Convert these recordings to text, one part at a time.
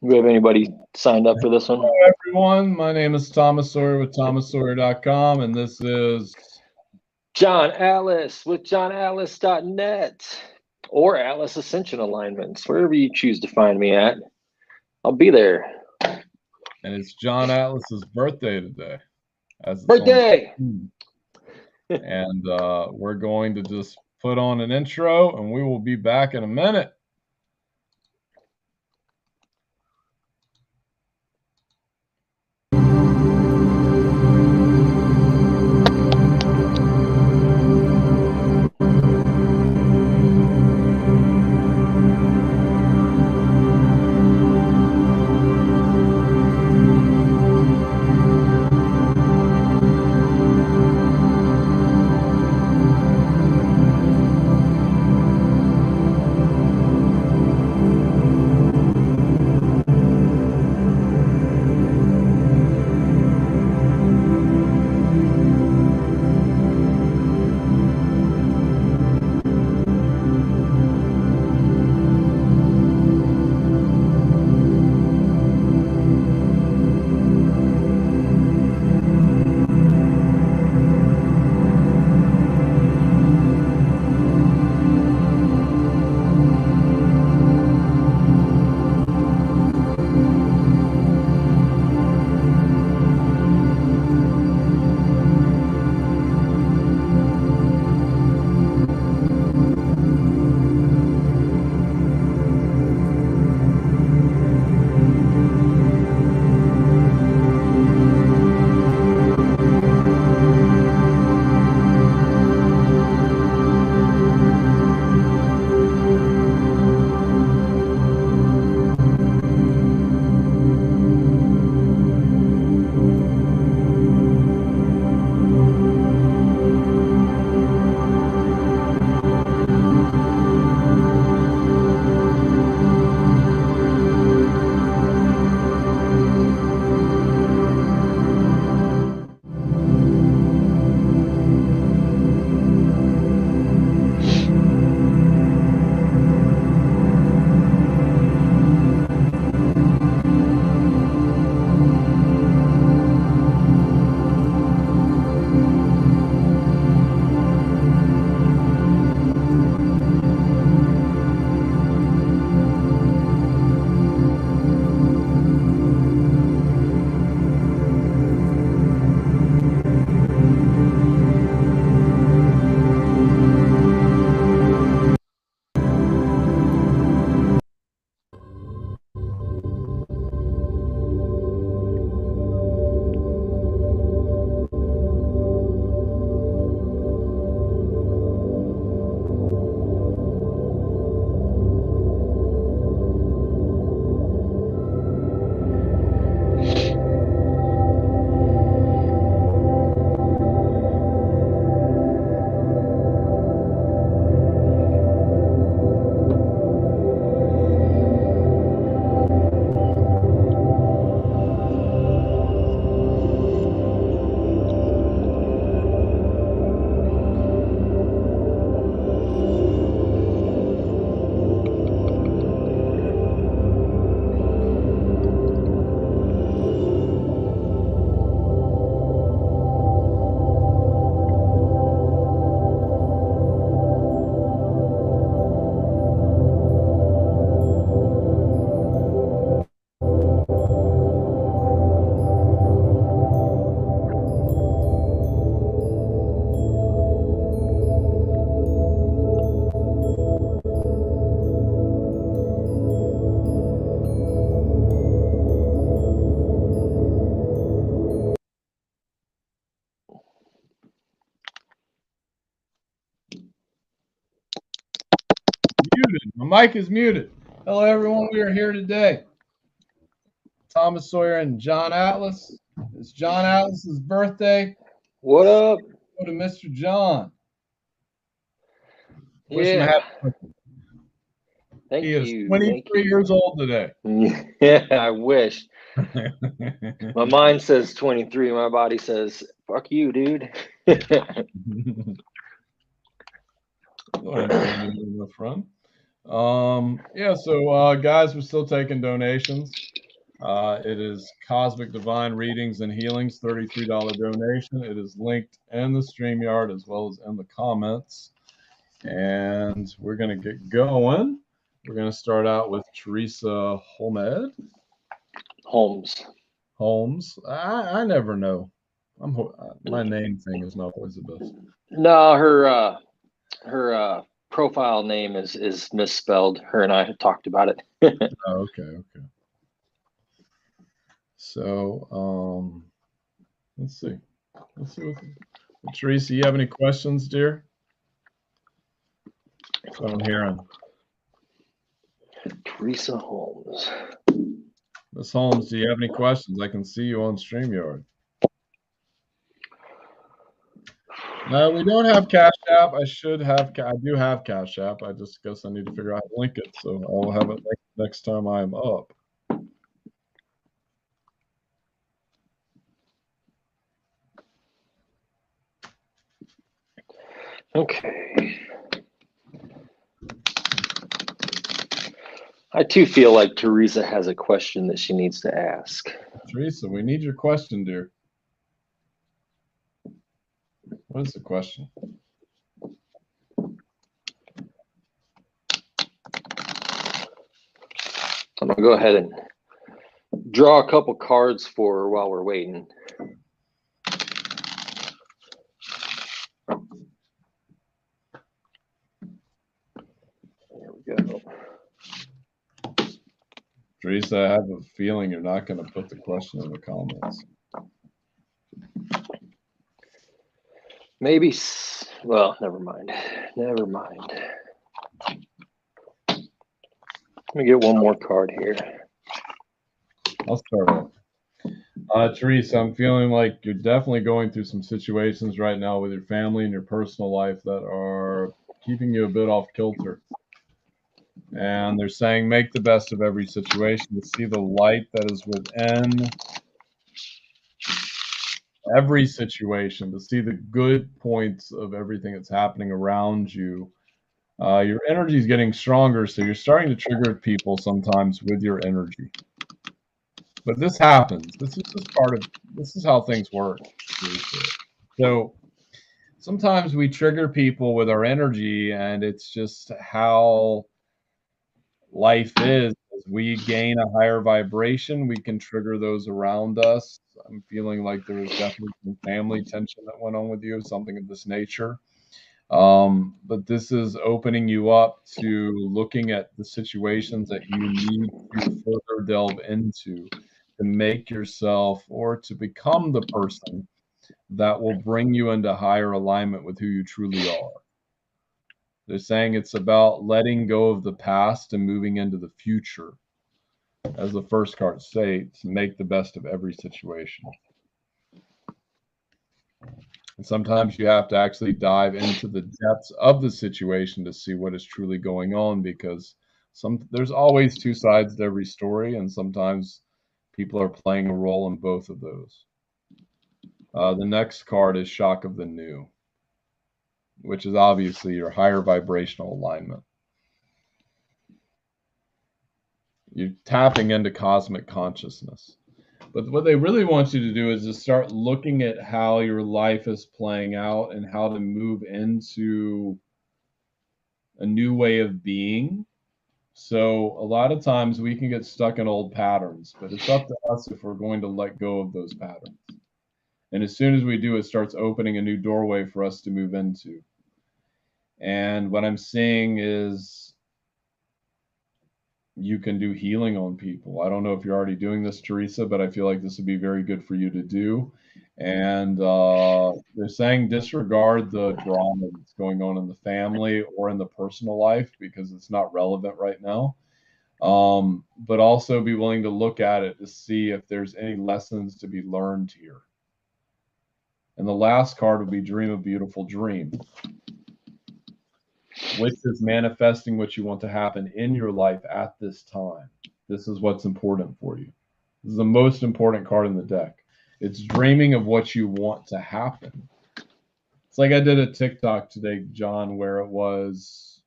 Do we have anybody signed up for this one? Hello, everyone. My name is Thomas Sawyer with ThomasSawyer.com, and this is John Atlas with johnatlas.net or Atlas Ascension Alignments, wherever you choose to find me at. I'll be there. and it's John Atlas's birthday today, as it's on Birthday! the and we're going to just put on an intro, and we will be back in a minute. Muted. My mic is muted. Hello, everyone. We are here today. Thomas Sawyer and John Atlas. It's John Atlas's birthday. What up? Go to Mr. John. Wish him a Yeah. happy birthday. Thank He is you. 23 years old today. Yeah, I wish. My mind says 23. My body says, fuck you, dude. Go ahead and bring you in, my friend. Yeah, so guys, we're still taking donations. It is Cosmic Divine Readings and Healings, $33 donation. It is linked in the StreamYard as well as in the comments. And we're going to get going. We're going to start out with Teresa Holmes. I never know. My name thing is not always the best. No, her profile name is misspelled. Her and I had talked about it. Oh, okay. So, let's see. Teresa, you have any questions, dear? That's what I'm hearing. Teresa Holmes. Miss Holmes, do you have any questions? I can see you on StreamYard. No, we don't have Cash App. I do have Cash App. I just guess I need to figure out how to link it. So I'll have it next time I'm up. Okay. I too feel like Teresa has a question that she needs to ask. Teresa, we need your question, dear. What is the question? I'm going to go ahead and draw a couple cards for her while we're waiting. There we go. Teresa, I have a feeling you're not going to put the question in the comments. Maybe, well, never mind. Let me get one more card here. I'll start off. Teresa, I'm feeling like you're definitely going through some situations right now with your family and your personal life that are keeping you a bit off kilter. And they're saying make the best of every situation, to see the light that is within every situation, to see the good points of everything that's happening around you. Your energy is getting stronger, so you're starting to trigger people sometimes with your energy. But this happens. This is how things work. So sometimes we trigger people with our energy, and it's just how life is. As we gain a higher vibration, we can trigger those around us. I'm feeling like there was definitely some family tension that went on with you, something of this nature. But this is opening you up to looking at the situations that you need to further delve into to make yourself or to become the person that will bring you into higher alignment with who you truly are. They're saying it's about letting go of the past and moving into the future. As the first card states, make the best of every situation. And sometimes you have to actually dive into the depths of the situation to see what is truly going on, because there's always two sides to every story, and sometimes people are playing a role in both of those. The next card is Shock of the New, which is obviously your higher vibrational alignment. You're tapping into cosmic consciousness. But what they really want you to do is to start looking at how your life is playing out and how to move into a new way of being. So a lot of times we can get stuck in old patterns, but it's up to us if we're going to let go of those patterns. And as soon as we do, it starts opening a new doorway for us to move into. And what I'm seeing is you can do healing on people. I don't know if you're already doing this, Teresa, but I feel like this would be very good for you to do. And they're saying disregard the drama that's going on in the family or in the personal life because it's not relevant right now. But also be willing to look at it to see if there's any lessons to be learned here. And the last card would be Dream a Beautiful Dream, which is manifesting what you want to happen in your life at this time. This is what's important for you. This is the most important card in the deck. It's dreaming of what you want to happen. It's like I did a TikTok today, John, where it was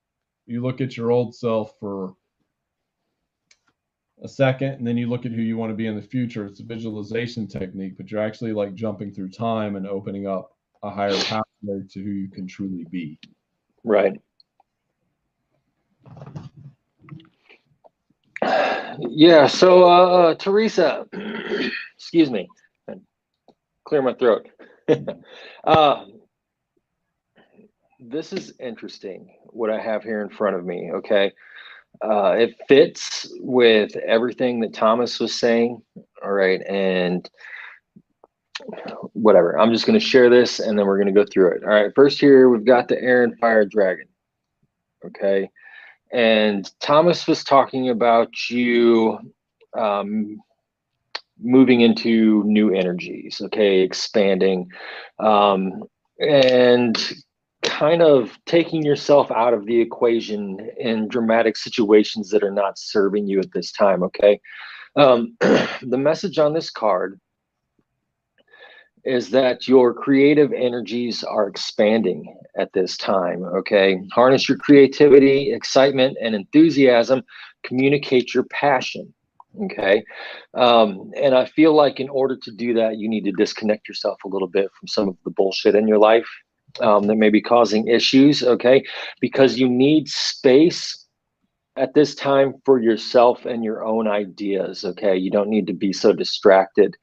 you look at your old self for a second, and then you look at who you want to be in the future. It's a visualization technique, but you're actually like jumping through time and opening up a higher pathway to who you can truly be. Right. Yeah. So, Teresa, excuse me, clear my throat. uh, this is interesting what I have here in front of me. Okay. It fits with everything that Thomas was saying. All right. And whatever, I'm just going to share this and then we're going to go through it. All right. First, here we've got the air and fire dragon. Okay. And Thomas was talking about you moving into new energies, okay, expanding, and kind of taking yourself out of the equation in dramatic situations that are not serving you at this time, okay? The message on this card is that your creative energies are expanding at this time, okay? Harness your creativity, excitement, and enthusiasm. Communicate your passion, okay? And I feel like in order to do that, you need to disconnect yourself a little bit from some of the bullshit in your life that may be causing issues, okay? Because you need space at this time for yourself and your own ideas, okay? You don't need to be so distracted.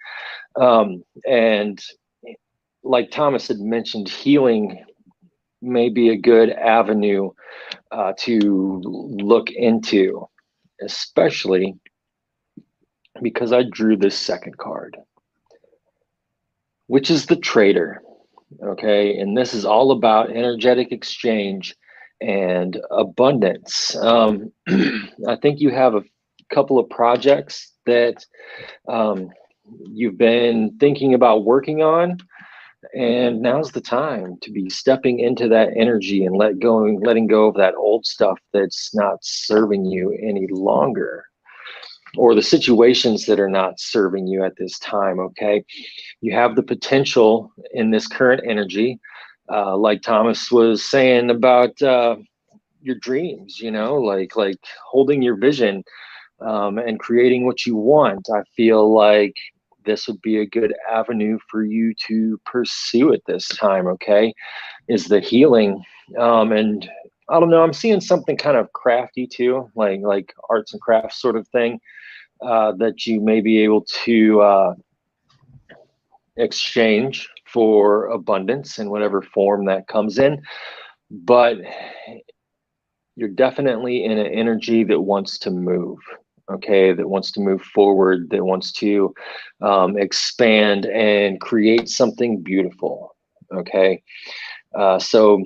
And like Thomas had mentioned, healing may be a good avenue to look into, especially because I drew this second card, which is the traitor. Okay. And this is all about energetic exchange and abundance. I think you have a couple of projects that you've been thinking about working on, and now's the time to be stepping into that energy and letting go of that old stuff that's not serving you any longer, or the situations that are not serving you at this time. Okay. You have the potential in this current energy, like Thomas was saying about your dreams, like holding your vision and creating what you want. I feel like this would be a good avenue for you to pursue at this time, okay? Is the healing. And I don't know, I'm seeing something kind of crafty too, like arts and crafts sort of thing, that you may be able to exchange for abundance in whatever form that comes in. But you're definitely in an energy that wants to move, okay, that wants to move forward, that wants to expand and create something beautiful, okay? So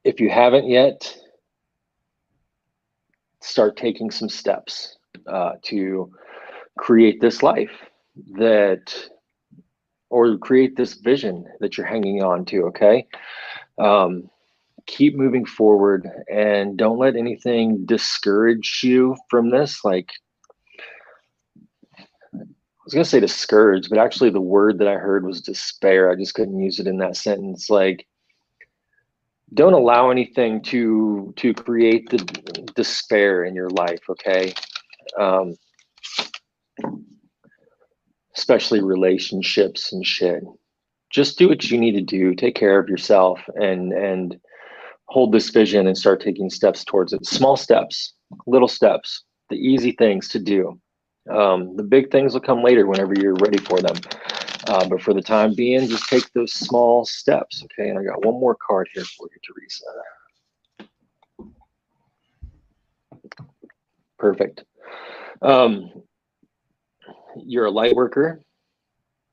if you haven't yet, start taking some steps to create this life that, or create this vision that you're hanging on to, okay? Keep moving forward and don't let anything discourage you from this. Like, I was going to say discourage, but actually the word that I heard was despair. I just couldn't use it in that sentence. Like, don't allow anything to create the despair in your life, okay? Especially relationships and shit. Just do what you need to do. Take care of yourself and hold this vision and start taking steps towards it. Small steps, little steps, the easy things to do. The big things will come later whenever you're ready for them. But for the time being, just take those small steps. Okay. And I got one more card here for you, Teresa. Perfect. You're a light worker.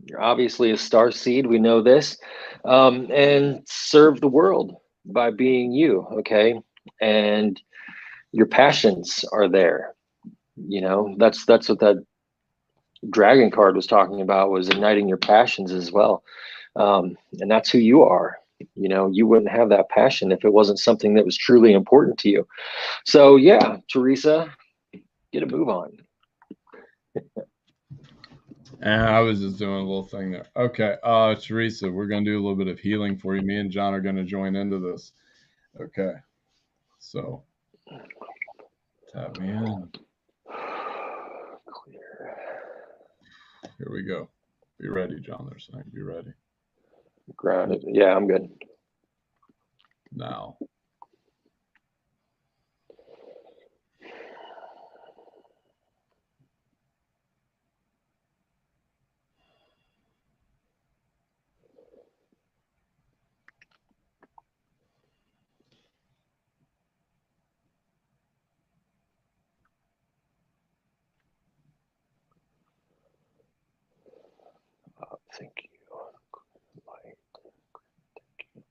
You're obviously a star seed. We know this. And serve the world by being you. Okay. And your passions are there. That's what that dragon card was talking about, was igniting your passions as well. And that's who you are. You wouldn't have that passion if it wasn't something that was truly important to you. So yeah, Teresa, get a move on. And I was just doing a little thing there. Okay, Teresa, we're gonna do a little bit of healing for you. Me and John are gonna join into this. Okay. So tap me in. Clear. Here we go. Be ready, John. They're saying, be ready. Grounded. Yeah, I'm good. Now. Thank you. Light. Thank you.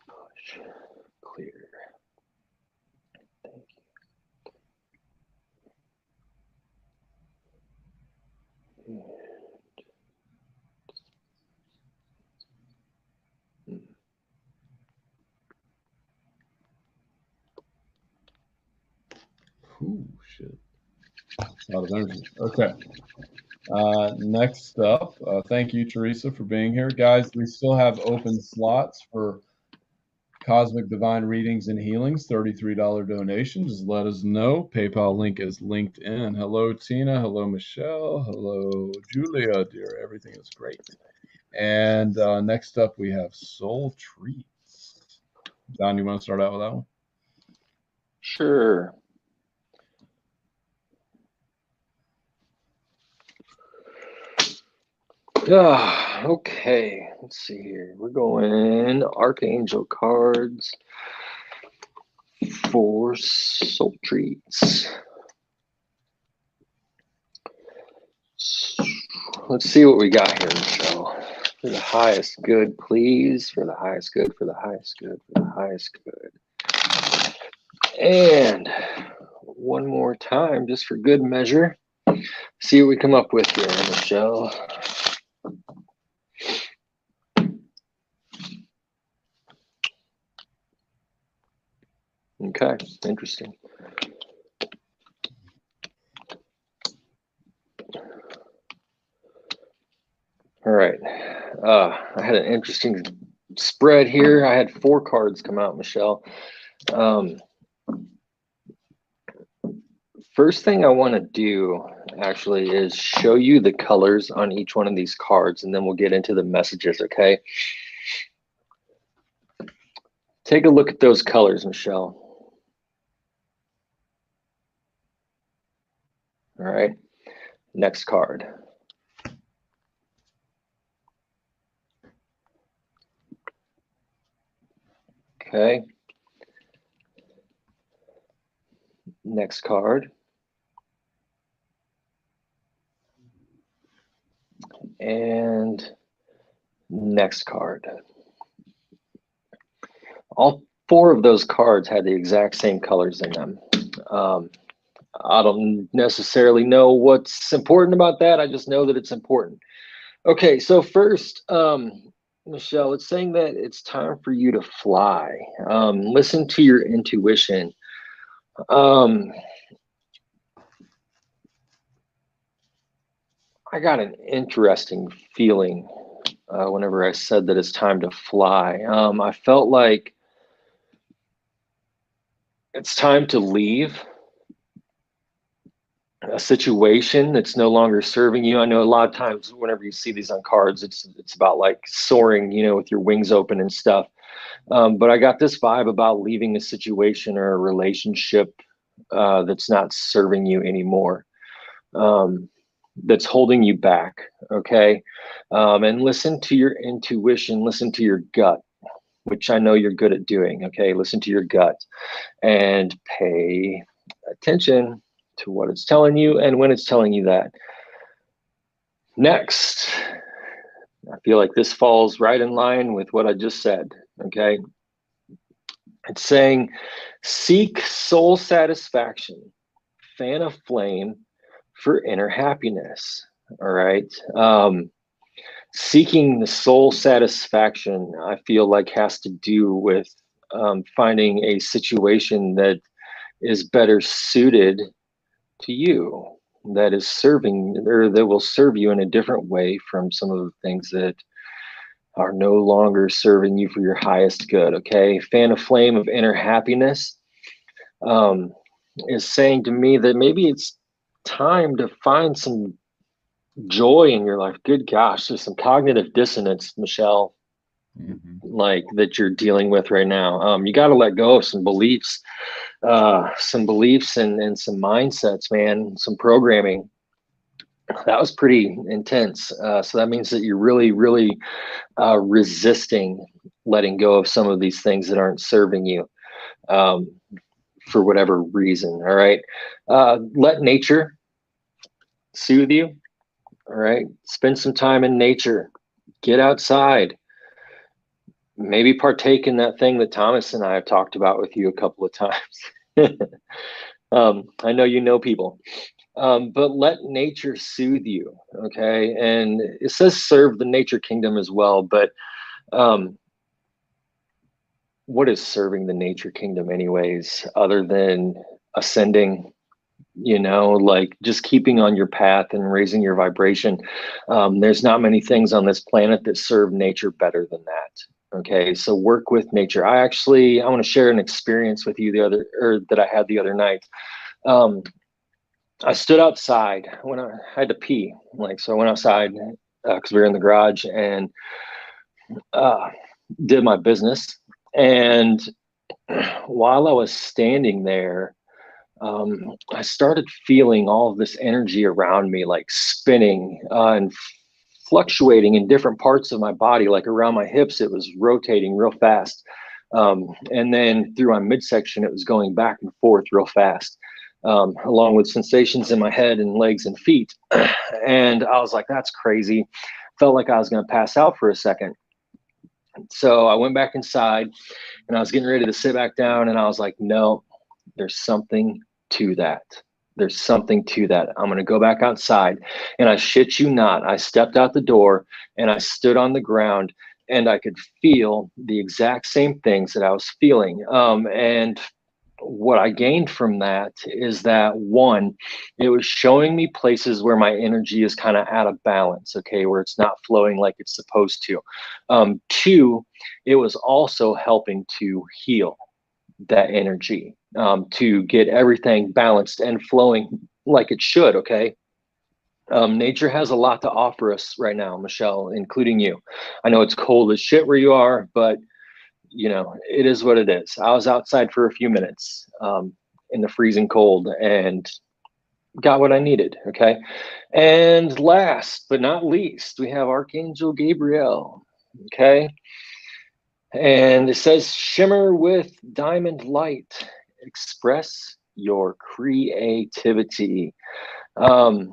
Push. Clear. Thank you. Ooh, shit. A lot of energy. Okay. Next up, thank you, Teresa, for being here. Guys, we still have open slots for Cosmic Divine Readings and Healings, $33 donation. Just let us know. PayPal link is linked in. Hello, Tina. Hello, Michelle. Hello, Julia, dear. Everything is great. And next up, we have Soul Treats. Don, you want to start out with that one? Sure. Okay, let's see here. We're going Archangel cards for Soul Treats. Let's see what we got here, Michelle. For the highest good, please. For the highest good, for the highest good, for the highest good. And one more time, just for good measure. See what we come up with here, Michelle. Okay, interesting. All right. I had an interesting spread here. I had 4 cards come out, Michelle. First thing I want to do actually is show you the colors on each one of these cards, and then we'll get into the messages, okay? Take a look at those colors, Michelle. All right, next card. Okay. Next card. And next card. All 4 of those cards had the exact same colors in them. I don't necessarily know what's important about that. I just know that it's important. Okay, so first, Michelle, it's saying that it's time for you to fly. Listen to your intuition. I got an interesting feeling whenever I said that it's time to fly. I felt like it's time to leave a situation that's no longer serving you. I know a lot of times whenever you see these on cards, it's about like soaring, you know, with your wings open and stuff. But I got this vibe about leaving a situation or a relationship that's not serving you anymore, that's holding you back. Okay. And listen to your intuition, listen to your gut, which I know you're good at doing. Okay. Listen to your gut and pay attention to what it's telling you and when it's telling you that. Next, I feel like this falls right in line with what I just said. Okay. It's saying, seek soul satisfaction, fan a flame for inner happiness. All right. Seeking the soul satisfaction, I feel like, has to do with finding a situation that is better suited to you, that is serving, or that will serve you in a different way from some of the things that are no longer serving you for your highest good. Okay. Fan of flame of inner happiness um, is saying to me that maybe it's time to find some joy in your life. Good gosh, there's some cognitive dissonance, Michelle, Mm-hmm. like that you're dealing with right now. You got to let go of some beliefs and some mindsets, man, some programming. That was pretty intense. So that means that you're really, really resisting letting go of some of these things that aren't serving you um, for whatever reason. All right. Let nature soothe you. All right. Spend some time in nature. Get outside. Maybe partake in that thing that Thomas and I have talked about with you a couple of times. I know you know people. But let nature soothe you, okay? And it says serve the nature kingdom as well, but um, what is serving the nature kingdom, anyways, other than ascending? Like just keeping on your path and raising your vibration. There's not many things on this planet that serve nature better than that. Okay, so work with nature. I want to share an experience with you that I had the other night. Um, I stood outside when I had to pee. So I went outside because we were in the garage and uh, did my business. And while I was standing there, I started feeling all of this energy around me, like spinning and fluctuating in different parts of my body, like around my hips, it was rotating real fast. And then through my midsection, it was going back and forth real fast, along with sensations in my head and legs and feet. And I was like, that's crazy. Felt like I was going to pass out for a second. So I went back inside and I was getting ready to sit back down. And I was like, no, there's something to that. There's something to that. I'm going to go back outside. And I shit you not, I stepped out the door and I stood on the ground and I could feel the exact same things that I was feeling. And what I gained from that is that one, it was showing me places where my energy is kind of out of balance, okay, where it's not flowing like it's supposed to. Two, it was also helping to heal that energy, to get everything balanced and flowing like it should, okay? Nature has a lot to offer us right now, Michelle, including you. I know it's cold as shit where you are, but it is what it is. I was outside for a few minutes in the freezing cold and got what I needed. Okay. And last but not least, we have Archangel Gabriel. Okay. And it says, shimmer with diamond light, express your creativity. Um,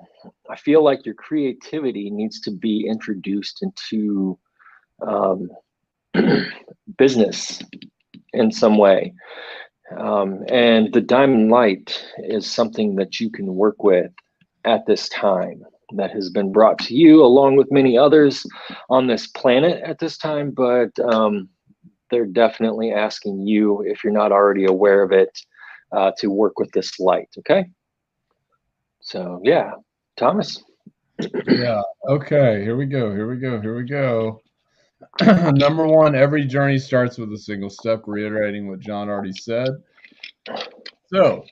I feel like your creativity needs to be introduced into um, business in some way. And the diamond light is something that you can work with at this time that has been brought to you along with many others on this planet at this time. But they're definitely asking you, if you're not already aware of it, to work with this light. Okay. So, yeah, Thomas. Yeah. Okay. Here we go. Here we go. Here we go. Number one, every journey starts with a single step, reiterating what John already said. So,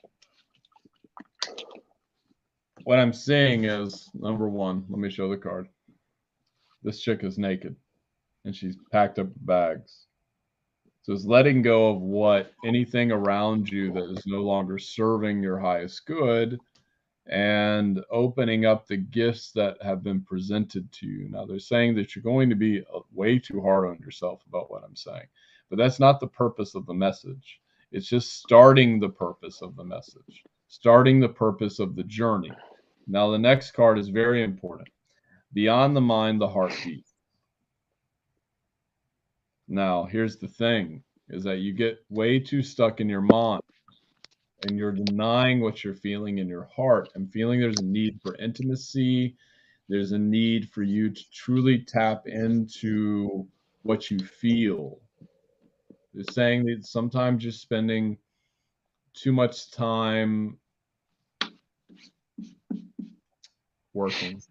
what I'm seeing is number one, let me show the card. This chick is naked and she's packed up bags. So it's letting go of what anything around you that is no longer serving your highest good and opening up the gifts that have been presented to you. Now, they're saying that you're going to be way too hard on yourself about what I'm saying, but that's not the purpose of the message. It's just starting the purpose of the message, starting the purpose of the journey. Now, the next card is very important. Beyond the mind, the heart beats. Now, here's the thing is that you get way too stuck in your mind and you're denying what you're feeling in your heart and feeling there's a need for intimacy. There's a need for you to truly tap into what you feel. They're saying that sometimes you're spending too much time working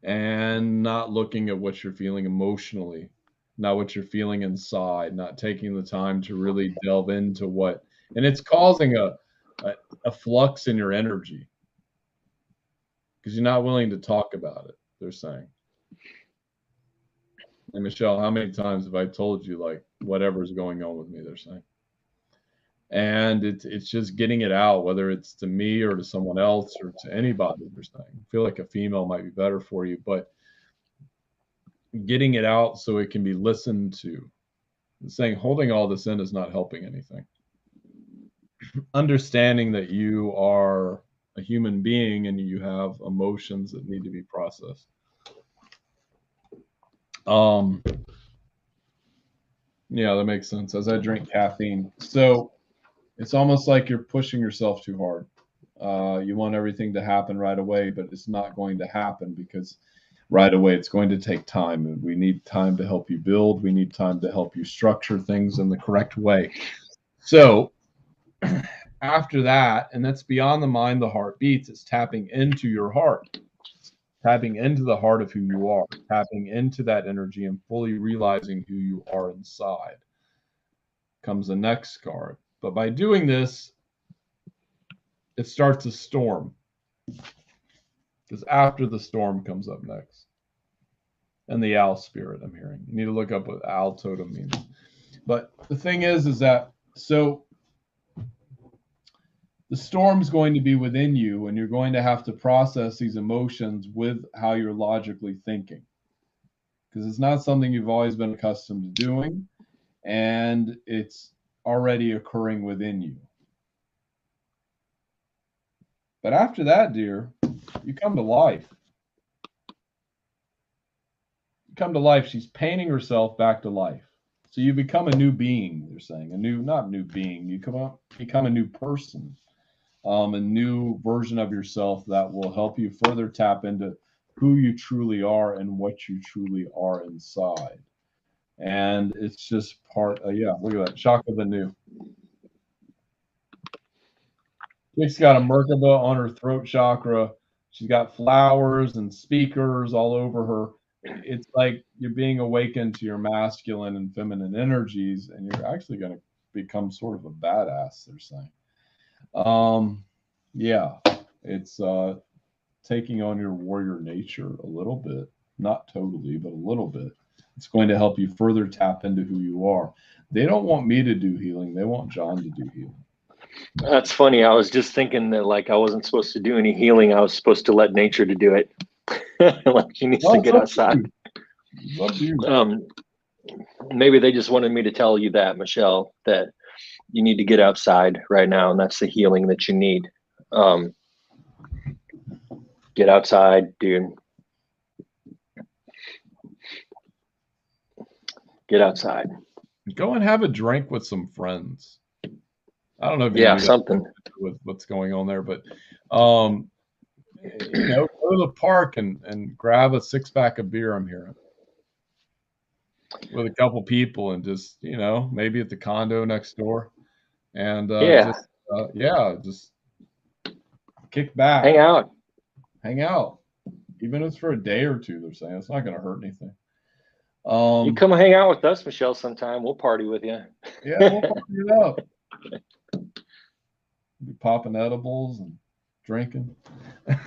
and not looking at what you're feeling emotionally, not what you're feeling inside, not taking the time to really delve into what, and it's causing a flux in your energy because you're not willing to talk about it, they're saying. And Michelle, how many times have I told you, like, whatever's going on with me, they're saying? And it's just getting it out, whether it's to me or to someone else or to anybody, they're saying. I feel like a female might be better for you, but getting it out so it can be listened to. Saying holding all this in is not helping anything. Understanding that you are a human being and you have emotions that need to be processed. Yeah, that makes sense. As I drink caffeine, so it's almost like you're pushing yourself too hard. You want everything to happen right away, but it's not going to happen because right away it's going to take time, and we need time to help you build. We need time to help you structure things in the correct way. So after that, and that's beyond the mind, the heart beats, it's tapping into your heart, tapping into the heart of who you are, tapping into that energy and fully realizing who you are inside. Comes the next card. But by doing this, it starts a storm. Because after the storm comes up next. And the owl spirit, I'm hearing. You need to look up what owl totem means. But the thing is that, so the storm's going to be within you, and you're going to have to process these emotions with how you're logically thinking. Because it's not something you've always been accustomed to doing, and it's already occurring within you. But after that, dear, you come to life. You come to life. She's painting herself back to life. So you become a new being, they're saying. Not new being. You become a new person. A new version of yourself that will help you further tap into who you truly are and what you truly are inside. And it's just part of, yeah, look at that. Shock of the new. Chick's got a Merkaba on her throat chakra. She's got flowers and speakers all over her. It's like you're being awakened to your masculine and feminine energies, and you're actually going to become sort of a badass, they're saying. Yeah, it's taking on your warrior nature a little bit, not totally, but a little bit. It's going to help you further tap into who you are. They don't want me to do healing. They want John to do healing. That's funny. I was just thinking that, like, I wasn't supposed to do any healing. I was supposed to let nature to do it. Like, she needs to get outside. Maybe they just wanted me to tell you that, Michelle, that you need to get outside right now, and that's the healing that you need. Get outside, dude. Get outside. Go and have a drink with some friends. I don't know if you do something with what's going on there, but go to the park and grab a 6-pack of beer, I'm hearing, with a couple people, and just, maybe at the condo next door, and just kick back, hang out, even if it's for a day or two. They're saying it's not going to hurt anything. You come hang out with us, Michelle, sometime. We'll party with you. Yeah, we'll party it up. Be popping edibles and drinking.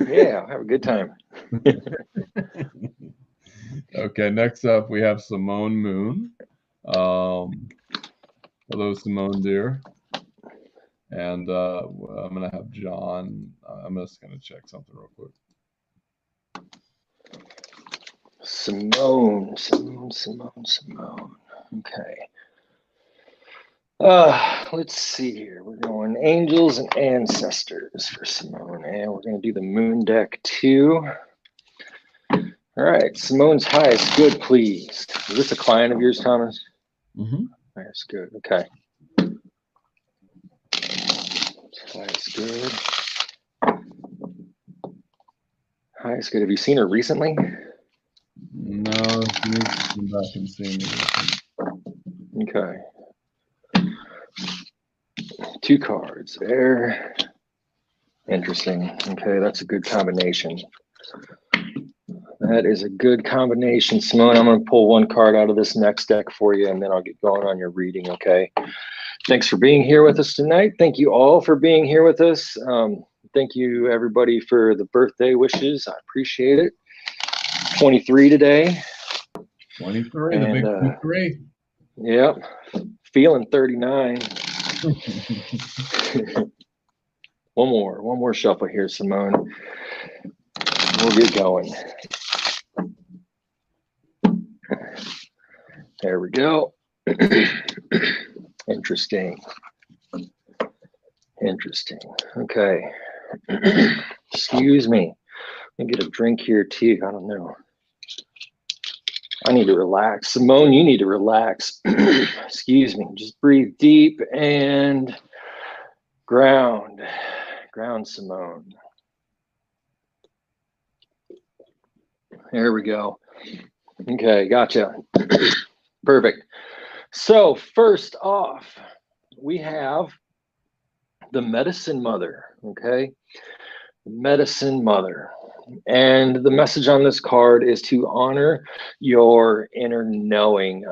Yeah, have a good time. Okay, next up we have Simone Moon. Hello, Simone, dear. And I'm going to have John. I'm just going to check something real quick. Simone. Okay. Let's see here. We're going angels and ancestors for Simone, and we're going to do the moon deck too. All right, Simone's highest good, please. Is this a client of yours, Thomas? Mm-hmm. Highest good. Okay. Highest good. Highest good. Have you seen her recently? No, she needs to come back and see me. Okay. 2 cards there. Interesting. Okay, that's a good combination. That is a good combination, Simone. I'm going to pull one card out of this next deck for you, and then I'll get going on your reading, okay? Thanks for being here with us tonight. Thank you all for being here with us. Thank you, everybody, for the birthday wishes. I appreciate it. 23 today. 23, and, the big 23. Yep. Feeling 39. One more shuffle here, Simone. We'll get going. There we go. Interesting. Okay. Excuse me. Let me get a drink here too. I don't know. I need to relax. Simone, you need to relax. Excuse me. Just breathe deep and ground. Ground, Simone. There we go. Okay, gotcha. Perfect. So first off, we have the Medicine Mother, okay? Medicine Mother. And the message on this card is to honor your inner knowing.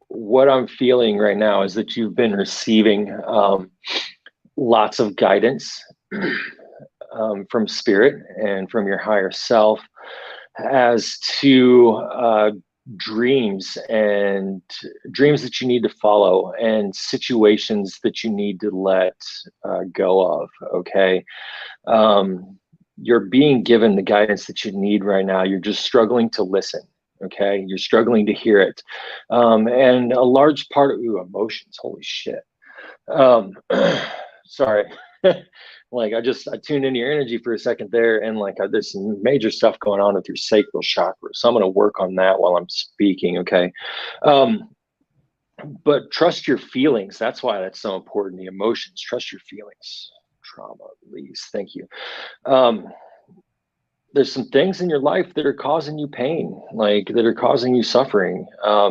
What I'm feeling right now is that you've been receiving lots of guidance from spirit and from your higher self as to dreams that you need to follow and situations that you need to let go of. Okay. You're being given the guidance that you need right now. You're just struggling to listen. Okay. You're struggling to hear it. And a large part of emotions. Holy shit. Sorry. Like I tuned into your energy for a second there, and like there's some major stuff going on with your sacral chakra. So I'm going to work on that while I'm speaking. Okay. But trust your feelings. That's why that's so important. The emotions, trust your feelings. Trauma release. Thank you. There's some things in your life that are causing you pain, like that are causing you suffering.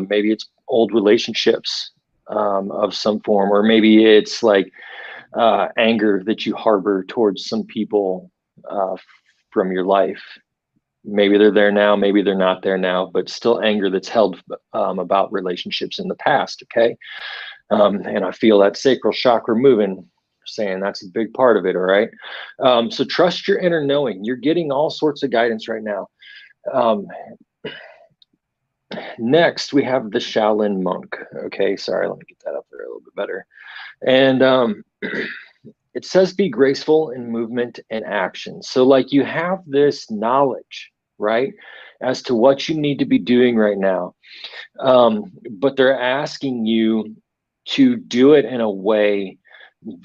Maybe it's old relationships of some form, or maybe it's like anger that you harbor towards some people from your life. Maybe they're there now, maybe they're not there now, but still anger that's held about relationships in the past. Okay. And I feel that sacral chakra moving, saying that's a big part of it. All right. So trust your inner knowing. You're getting all sorts of guidance right now. Next, we have the Shaolin monk. Okay. Sorry. Let me get that up there a little bit better. And it says be graceful in movement and action. So like you have this knowledge, right, as to what you need to be doing right now. But they're asking you to do it in a way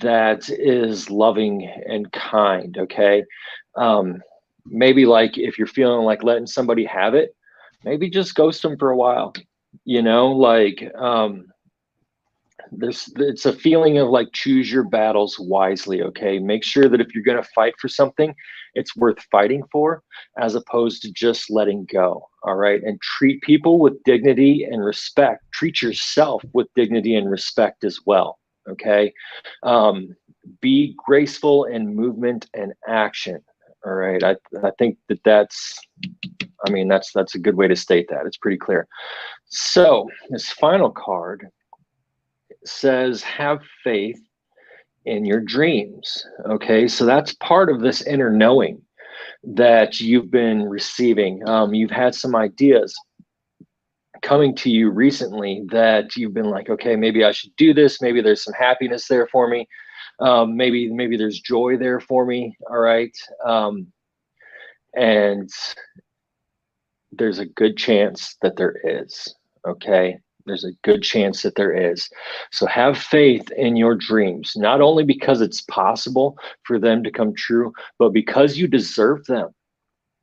that is loving and kind, okay? Maybe like if you're feeling like letting somebody have it, maybe just ghost them for a while, like it's a feeling of like choose your battles wisely. Okay, make sure that if you're going to fight for something, it's worth fighting for, as opposed to just letting go. All right, and treat people with dignity and respect. Treat yourself with dignity and respect as well. Okay, be graceful in movement and action. All right, I think that's a good way to state that. It's pretty clear. So this final card says have faith in your dreams. Okay, so that's part of this inner knowing that you've been receiving. You've had some ideas coming to you recently that you've been like, okay, maybe I should do this. Maybe there's some happiness there for me. Maybe there's joy there for me. All right. And there's a good chance that there is. Okay. There's a good chance that there is. So have faith in your dreams, not only because it's possible for them to come true, but because you deserve them.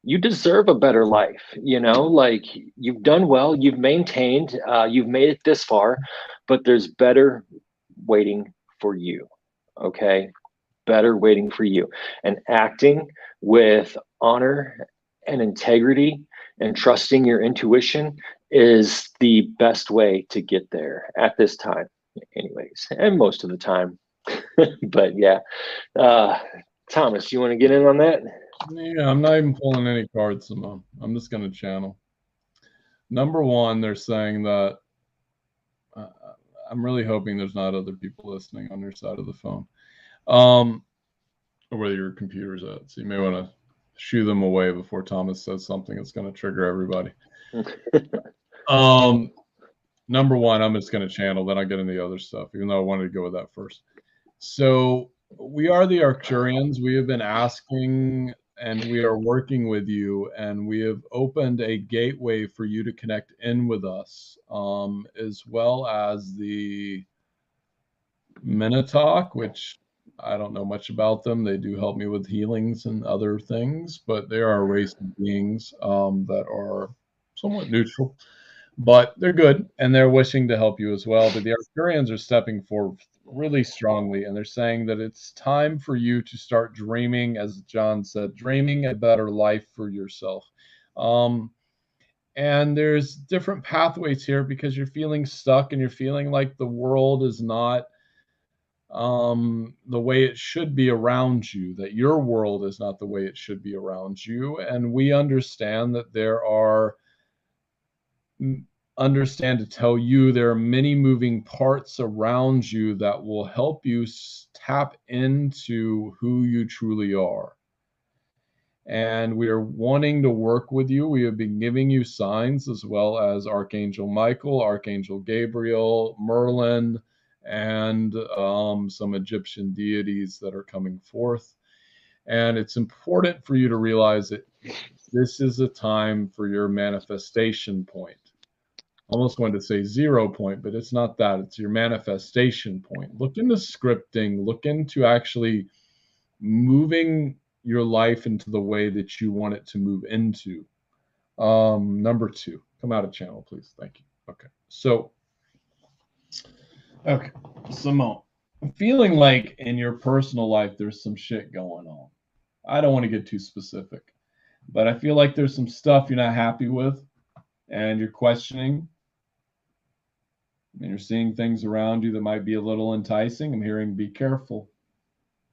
You deserve a better life, like you've done well, you've maintained, you've made it this far, but there's better waiting for you. Okay. Better waiting for you. And acting with honor and integrity and trusting your intuition is the best way to get there at this time anyways, and most of the time. But yeah, Thomas, you want to get in on that? Yeah, I'm not even pulling any cards, Simone. I'm just going to channel. Number one, they're saying that uh, I'm really hoping there's not other people listening on your side of the phone, or where your computer's at. So you may want to shoo them away before Thomas says something that's going to trigger everybody. Number one, I'm just going to channel, then I'll get into the other stuff, even though I wanted to go with that first. So we are the Arcturians. We have been asking and we are working with you, and we have opened a gateway for you to connect in with us, as well as the Minotaur, which I don't know much about them. They do help me with healings and other things, but they are a race of beings that are somewhat neutral. But they're good, and they're wishing to help you as well. But the Arcturians are stepping forward really strongly, and they're saying that it's time for you to start dreaming, as John said, dreaming a better life for yourself. And there's different pathways here because you're feeling stuck and you're feeling like the world is not the way it should be around you, that your world is not the way it should be around you. And we understand that understand to tell you there are many moving parts around you that will help you tap into who you truly are. And we are wanting to work with you. We have been giving you signs, as well as Archangel Michael, Archangel Gabriel, Merlin, and some Egyptian deities that are coming forth. And it's important for you to realize that this is a time for your manifestation point. Almost wanted to say 0 point, but it's not that. It's your manifestation point. Look into scripting. Look into actually moving your life into the way that you want it to move into. Number 2, come out of channel, please. Thank you. Okay. So, okay, Simone, I'm feeling like in your personal life there's some shit going on. I don't want to get too specific, but I feel like there's some stuff you're not happy with, and you're questioning. And you're seeing things around you that might be a little enticing. I'm hearing, be careful.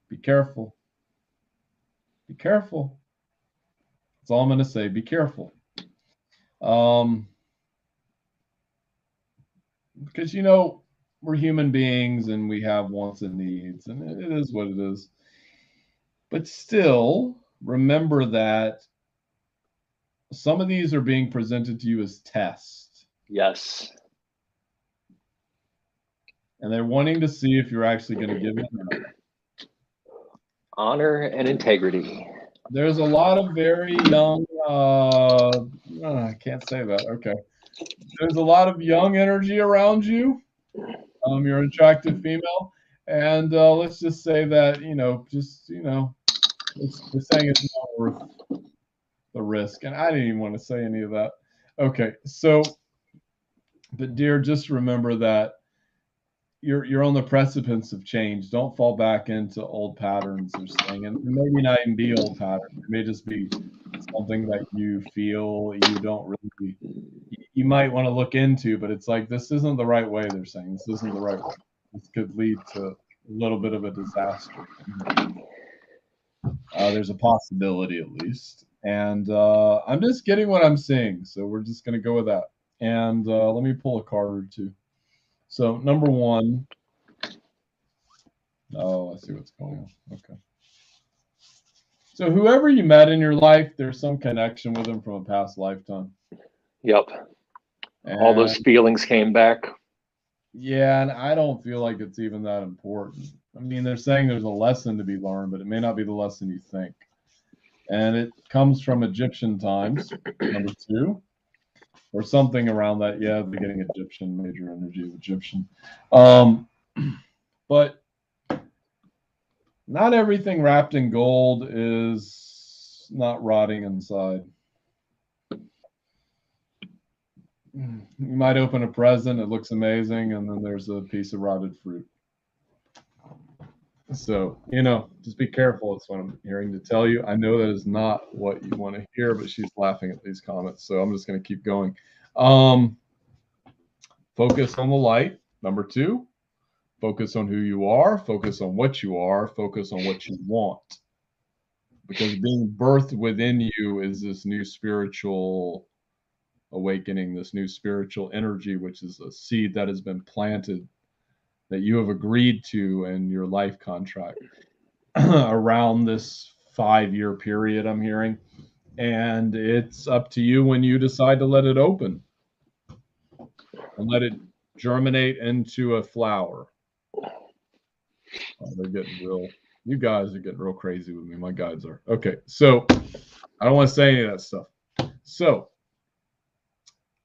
Be careful. Be careful. That's all I'm going to say. Be careful. Because, you know, we're human beings and we have wants and needs, and it is what it is. But still, remember that some of these are being presented to you as tests. Yes. And they're wanting to see if you're actually going to give it honor and integrity. There's a lot of very young, I can't say that. Okay. There's a lot of young energy around you. You're an attractive female. And let's just say that, they're saying it's not worth the risk. And I didn't even want to say any of that. Okay. So, but dear, just remember that you're on the precipice of change. Don't fall back into old patterns or something. And maybe not even be old patterns. It may just be something that you feel you don't really, you might want to look into, but it's like, this isn't the right way. They're saying this isn't the right way. This could lead to a little bit of a disaster. There's a possibility, at least. And I'm just getting what I'm seeing. So we're just going to go with that. And let me pull a card or two. So number 1. Oh, I see what's going on. Okay. So whoever you met in your life, there's some connection with them from a past lifetime. Yep. And all those feelings came back. Yeah, and I don't feel like it's even that important. I mean, they're saying there's a lesson to be learned, but it may not be the lesson you think. And it comes from Egyptian times, number 2. Or something around that. Yeah, the beginning Egyptian, major energy of Egyptian. But not everything wrapped in gold is not rotting inside. You might open a present, it looks amazing, and then there's a piece of rotted fruit. So, just be careful. That's what I'm hearing to tell you. I know that is not what you want to hear, but she's laughing at these comments, so I'm just going to keep going. Focus on the light. Number 2, focus on who you are. Focus on what you are. Focus on what you want. because being birthed within you is this new spiritual awakening, this new spiritual energy, which is a seed that has been planted that you have agreed to in your life contract around this 5-year period, I'm hearing. And it's up to you when you decide to let it open and let it germinate into a flower. Oh, they're getting real. You guys are getting real crazy with me. My guides are. Okay, so I don't want to say any of that stuff. So,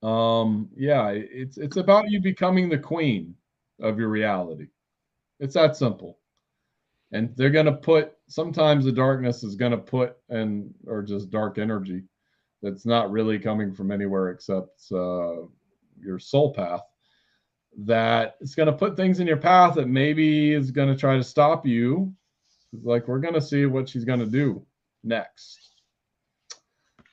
yeah, it's about you becoming the queen of your reality. It's that simple. And they're going to put, sometimes the darkness is going to put, and or just dark energy that's not really coming from anywhere except your soul path, that it's going to put things in your path that maybe is going to try to stop you. Like, we're going to see what she's going to do next.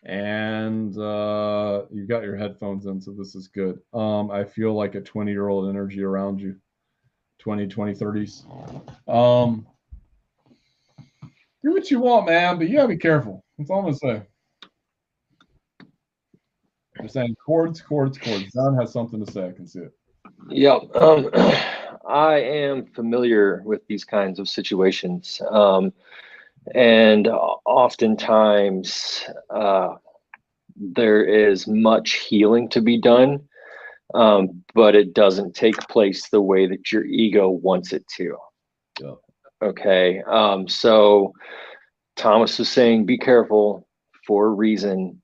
And you've got your headphones in, so this is good. I feel like a 20-year-old energy around you, 30s. Do what you want, man, but you gotta be careful. That's all I'm gonna say. They're saying chords. John has something to say. I can see it. Yeah, I am familiar with these kinds of situations, and oftentimes there is much healing to be done, but it doesn't take place the way that your ego wants it to. Yeah. Okay, so Thomas was saying, be careful for a reason.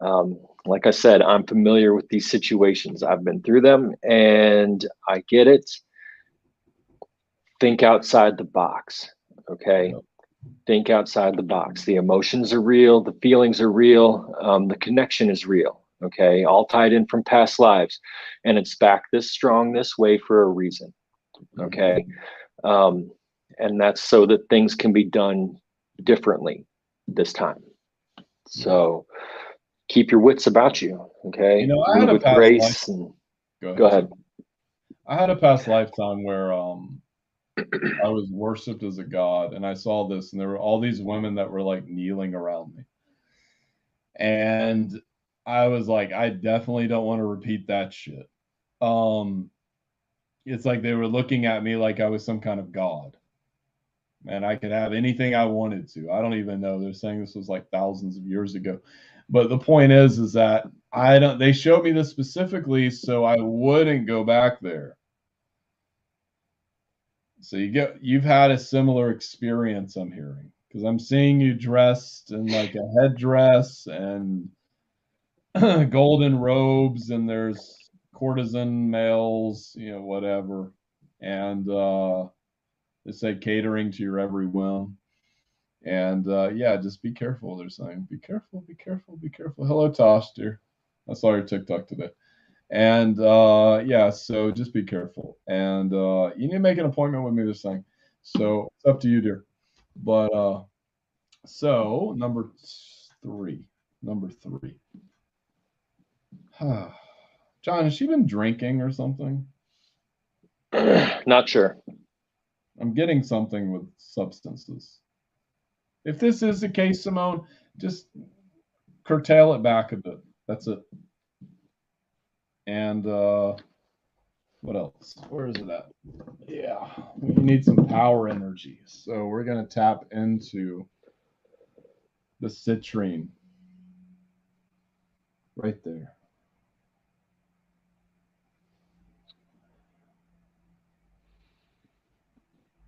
Like I said, I'm familiar with these situations. I've been through them and I get it. Think outside the box. Okay. Yeah. Think outside the box. The emotions are real. The feelings are real. The connection is real. Okay. All tied in from past lives. And it's back this strong this way for a reason. Okay. And that's so that things can be done differently this time. So keep your wits about you. Okay. I had Move a with past life. grace and Go go ahead. ahead. I had a past lifetime where I was worshipped as a god, and I saw this, and there were all these women that were like kneeling around me, and I was like, I definitely don't want to repeat that shit. It's like they were looking at me like I was some kind of god, and I could have anything I wanted to. I don't even know. They're saying this was like thousands of years ago, but the point is that I don't. They showed me this specifically so I wouldn't go back there. So you've had a similar experience, I'm hearing, because I'm seeing you dressed in like a headdress and golden robes, and there's courtesan males, whatever, and they say catering to your every whim. And yeah, just be careful. They're saying, be careful, be careful, be careful. Hello, Tosh, dear. I saw your TikTok today. And yeah, so just be careful. And you need to make an appointment with me this thing. So it's up to you, dear. But so number three. John, has she been drinking or something? Not sure. I'm getting something with substances. If this is the case, Simone, just curtail it back a bit. That's it. And what else? Where is it at? Yeah, we need some power energy. So we're going to tap into the citrine right there.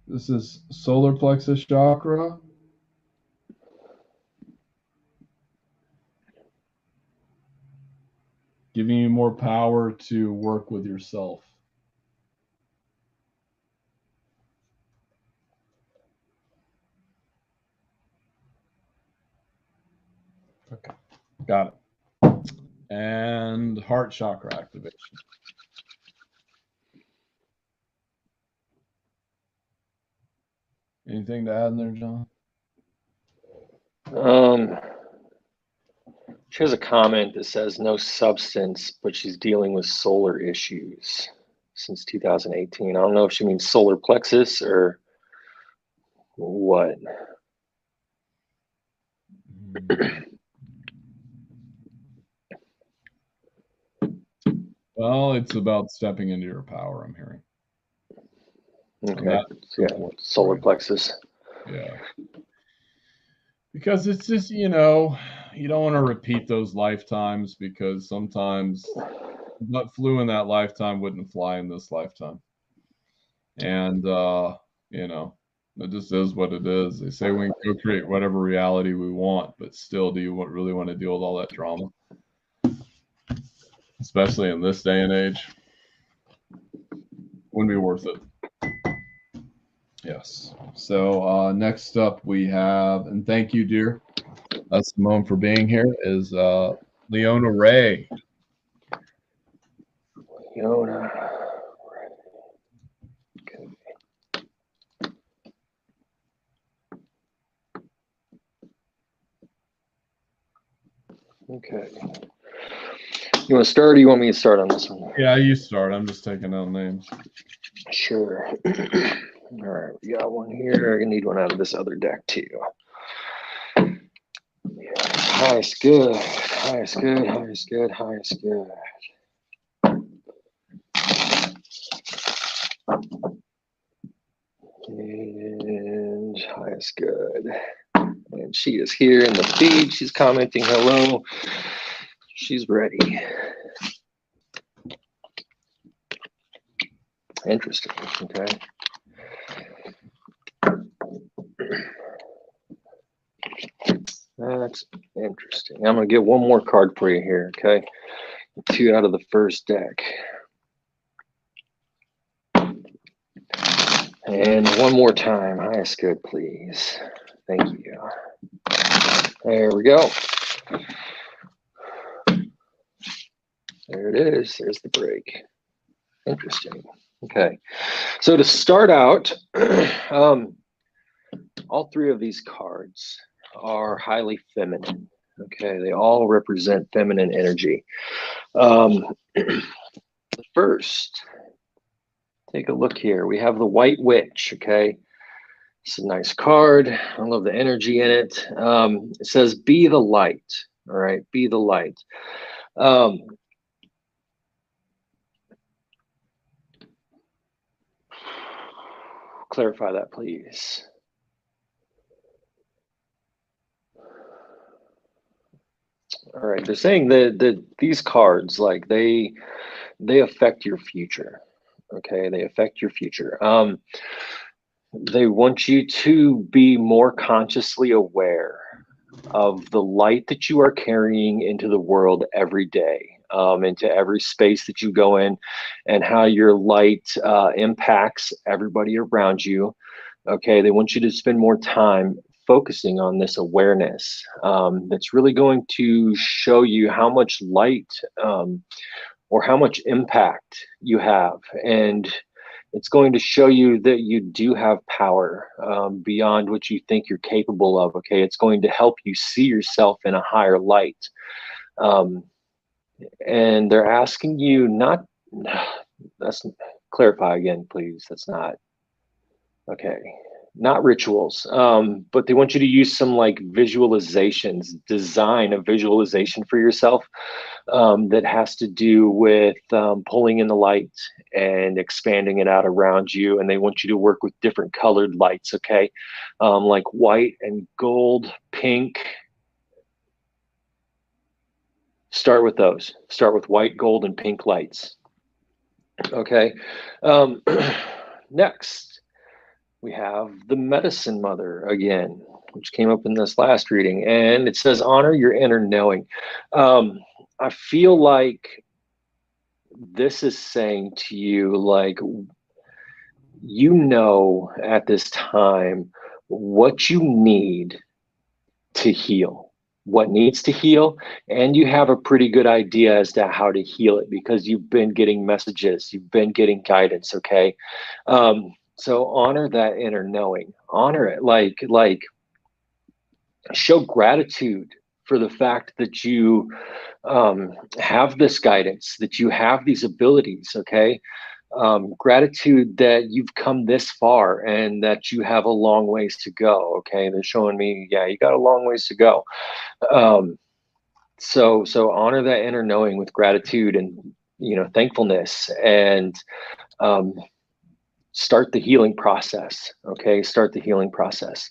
This is solar plexus chakra. Giving you more power to work with yourself. Okay, got it. And heart chakra activation. Anything to add in there, John? She has a comment that says no substance, but she's dealing with solar issues since 2018. I don't know if she means solar plexus or what. Well, it's about stepping into your power, I'm hearing. Okay. Yeah. Solar plexus. Yeah. Because it's just, you know, you don't want to repeat those lifetimes, because sometimes what flew in that lifetime wouldn't fly in this lifetime. And, you know, it just is what it is. They say we can co-create whatever reality we want, but still, do you really want to deal with all that drama? Especially in this day and age. Wouldn't be worth it. Yes. So next up we have, and thank you, dear, Simone, for being here, is Leona Ray. Leona. Okay. You want to start, or do you want me to start on this one? Yeah, you start. I'm just taking down names. Sure. All right, we got one here. I need one out of this other deck too. Yeah. Highest good, highest good, highest good, highest good. And highest good. And she is here in the feed. She's commenting hello. She's ready. Interesting. Okay. That's interesting. I'm going to get one more card for you here. Okay. 2 out of the first deck. And one more time. Highest good, please. Thank you. There we go. There it is. There's the break. Interesting. Okay. So to start out, all 3 of these cards are highly feminine. Okay. They all represent feminine energy. First, take a look here. We have the White Witch. Okay. It's a nice card. I love the energy in it. It says, be the light. All right. Be the light. Clarify that, please. All right. They're saying that these cards, like they affect your future. Okay. They affect your future. They want you to be more consciously aware of the light that you are carrying into the world every day, into every space that you go in, and how your light impacts everybody around you. Okay, they want you to spend more time focusing on this awareness. That's really going to show you how much light or how much impact you have. And it's going to show you that you do have power beyond what you think you're capable of. Okay, it's going to help you see yourself in a higher light. And they're asking you not, that's, clarify again, please. That's not, okay, not rituals, but they want you to use some like visualizations, design a visualization for yourself that has to do with pulling in the light and expanding it out around you. And they want you to work with different colored lights, okay? Like white and gold, pink. Start with those. Start with white, gold, and pink lights. Okay. Next, we have the Medicine Mother again, which came up in this last reading. And it says, honor your inner knowing. I feel like this is saying to you, like, you know, at this time, what you need to heal, what needs to heal, and you have a pretty good idea as to how to heal it because you've been getting messages, you've been getting guidance, okay? So honor that inner knowing, honor it, like show gratitude for the fact that you have this guidance, that you have these abilities, okay? Gratitude that you've come this far and that you have a long ways to go. Okay, they're showing me, yeah, you got a long ways to go. Um, so honor that inner knowing with gratitude and thankfulness, and um, start the healing process. Okay, start the healing process.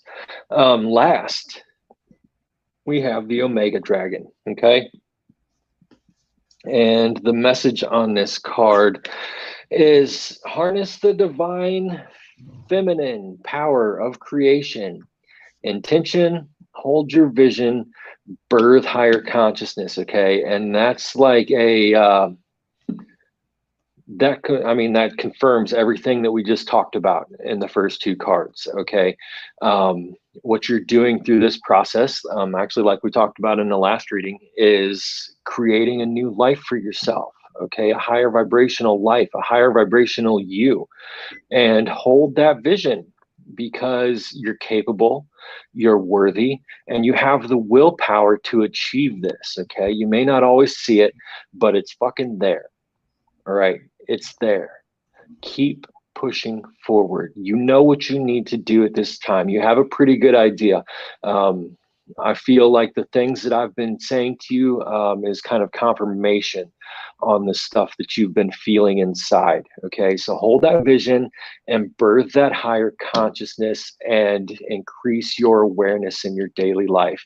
Last, we have the Omega Dragon. Okay, and the message on this card is harness the divine feminine power of creation. Intention, hold your vision, birth higher consciousness. Okay, and that's like a that confirms everything that we just talked about in the first two cards. Okay, what you're doing through this process, actually, like we talked about in the last reading, is creating a new life for yourself. Okay, a higher vibrational life, a higher vibrational you, and hold that vision because you're capable, you're worthy, and you have the willpower to achieve this. Okay, you may not always see it, but it's fucking there. All right, it's there. Keep pushing forward. You know what you need to do at this time. You have a pretty good idea. I feel like the things that I've been saying to you is kind of confirmation on the stuff that you've been feeling inside. Okay, so hold that vision and birth that higher consciousness and increase your awareness in your daily life.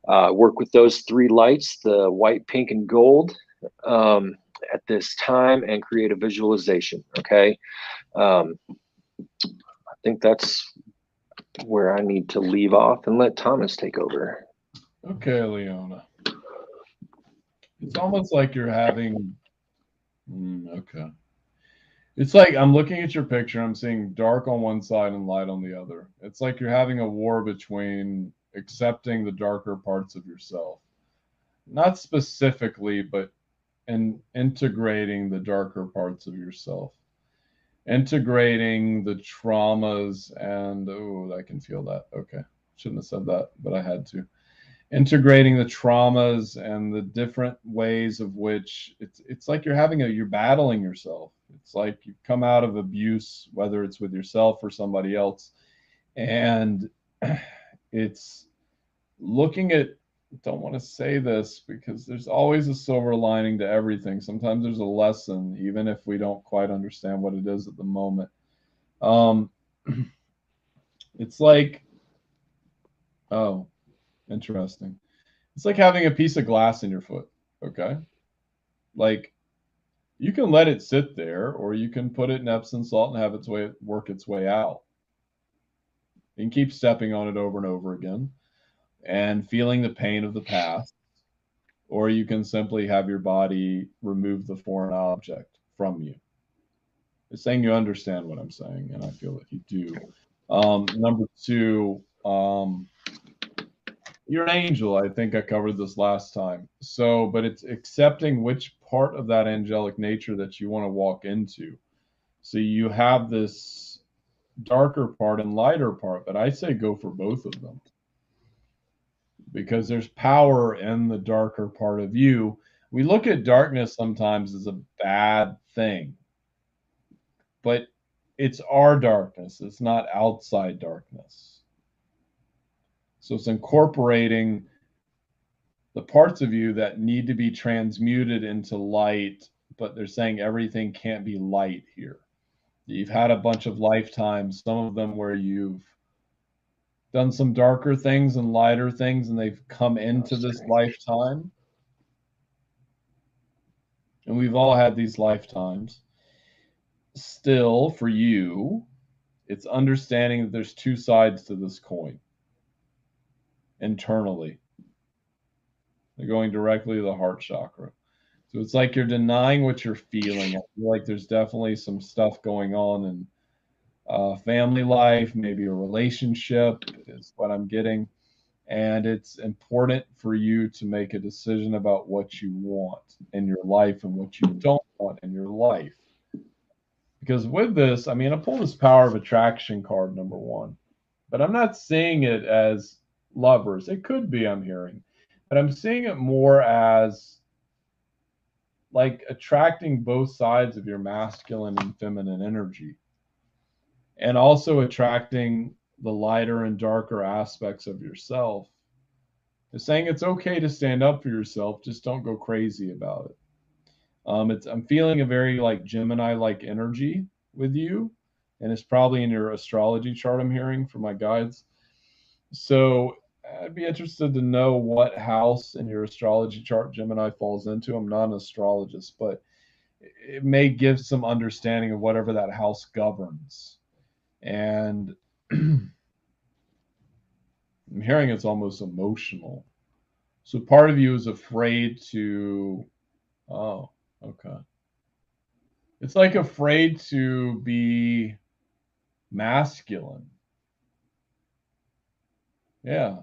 Work with those three lights, the white, pink, and gold. At this time, and create a visualization. Okay, I think that's where I need to leave off and let Thomas take over. Okay, Leona. It's almost like you're having. Okay. It's like I'm looking at your picture. I'm seeing dark on one side and light on the other. It's like you're having a war between accepting the darker parts of yourself. Not specifically, but in integrating the darker parts of yourself. Integrating the traumas and I can feel that. Okay. Shouldn't have said that, but I had to. Integrating the traumas and the different ways of which it's like you're battling yourself. It's like you've come out of abuse, whether it's with yourself or somebody else, and it's looking at, don't want to say this because there's always a silver lining to everything. Sometimes there's a lesson, even if we don't quite understand what it is at the moment. It's like, oh, interesting. It's like having a piece of glass in your foot. Okay. Like you can let it sit there, or you can put it in Epsom salt and have its way work its way out. You can keep stepping on it over and over again and feeling the pain of the past, or you can simply have your body remove the foreign object from you. It's saying you understand what I'm saying, and I feel that you do. Number two, you're an angel. I think I covered this last time. So, but it's accepting which part of that angelic nature that you want to walk into. So you have this darker part and lighter part, but I say go for both of them because there's power in the darker part of you. We look at darkness sometimes as a bad thing, but it's our darkness. It's not outside darkness. So it's incorporating the parts of you that need to be transmuted into light, but they're saying everything can't be light here. You've had a bunch of lifetimes, some of them where you've done some darker things and lighter things, and they've come into this lifetime. And we've all had these lifetimes. Still, for you, it's understanding that there's two sides to this coin internally. They're going directly to the heart chakra. So it's like you're denying what you're feeling. I feel like there's definitely some stuff going on in family life, maybe a relationship is what I'm getting. And it's important for you to make a decision about what you want in your life and what you don't want in your life. Because with this, I mean, I pull this power of attraction card, number one, but I'm not seeing it as lovers. It could be, I'm hearing, but I'm seeing it more as like attracting both sides of your masculine and feminine energy, and also attracting the lighter and darker aspects of yourself. It's saying it's okay to stand up for yourself, just don't go crazy about it. I'm feeling a very like Gemini-like energy with you, and it's probably in your astrology chart. I'm hearing from my guides. So I'd be interested to know what house in your astrology chart Gemini falls into. I'm not an astrologist, but it may give some understanding of whatever that house governs. And I'm hearing it's almost emotional. So part of you is afraid to, oh, okay. It's like afraid to be masculine. Yeah.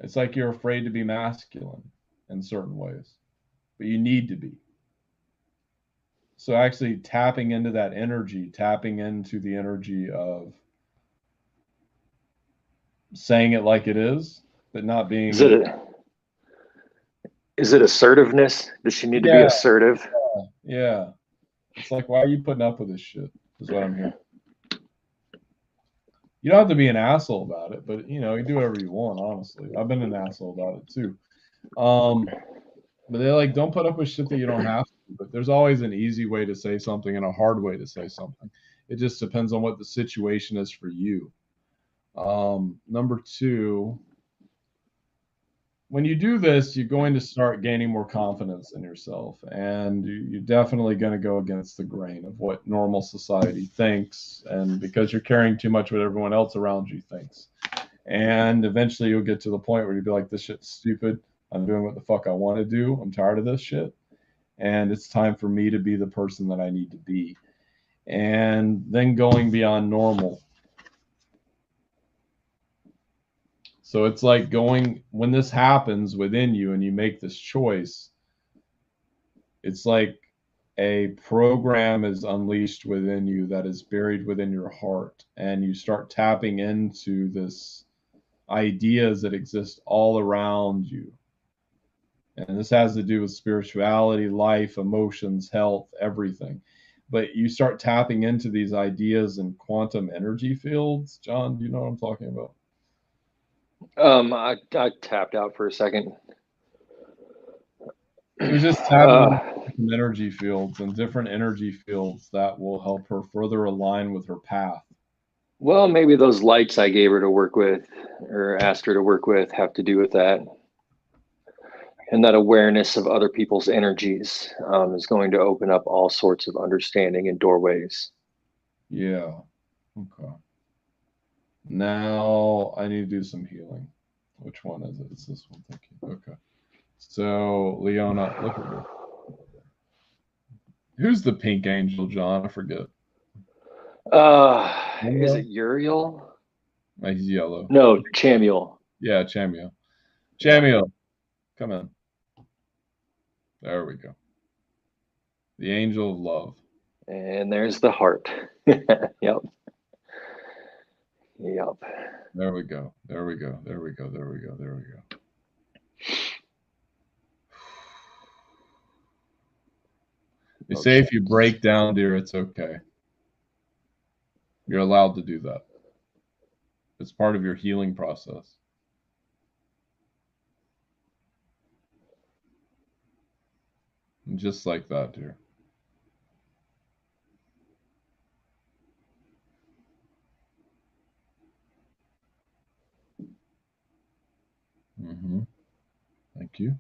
It's like you're afraid to be masculine in certain ways, but you need to be. So actually tapping into that energy, tapping into the energy of saying it like it is, but not being. Is it assertiveness? Does she need to be assertive? Yeah. It's like, why are you putting up with this shit? Is what I'm hearing. You don't have to be an asshole about it, but you know, you do whatever you want, honestly. I've been an asshole about it too. But they're like, don't put up with shit that you don't have to. But there's always an easy way to say something and a hard way to say something. It just depends on what the situation is for you. Number two, when you do this, you're going to start gaining more confidence in yourself, and you're definitely going to go against the grain of what normal society thinks, and because you're caring too much what everyone else around you thinks. And eventually you'll get to the point where you'll be like, this shit's stupid. I'm doing what the fuck I want to do. I'm tired of this shit. And it's time for me to be the person that I need to be. And then going beyond normal. So it's like going, when this happens within you and you make this choice, it's like a program is unleashed within you that is buried within your heart. And you start tapping into this ideas that exist all around you. And this has to do with spirituality, life, emotions, health, everything. But you start tapping into these ideas in quantum energy fields. John, do you know what I'm talking about? I tapped out for a second. It was just tapping into energy fields and different energy fields that will help her further align with her path. Well, maybe those lights I gave her to work with or asked her to work with have to do with that. And that awareness of other people's energies is going to open up all sorts of understanding and doorways. Yeah. Okay. Now I need to do some healing. Which one is it? It's this one. Thank you. Okay. So, Leona, look at this. Who's the pink angel, John? I forget. Is it Uriel? He's yellow. No, Chamiel. Yeah, Chamiel. Chamiel, come in. There we go. The angel of love. And there's the heart. Yep. Yep. There we go. There we go. There we go. There we go. There we go. They say if you break down, dear, it's okay. You're allowed to do that. It's part of your healing process. And just like that, dear. Thank you.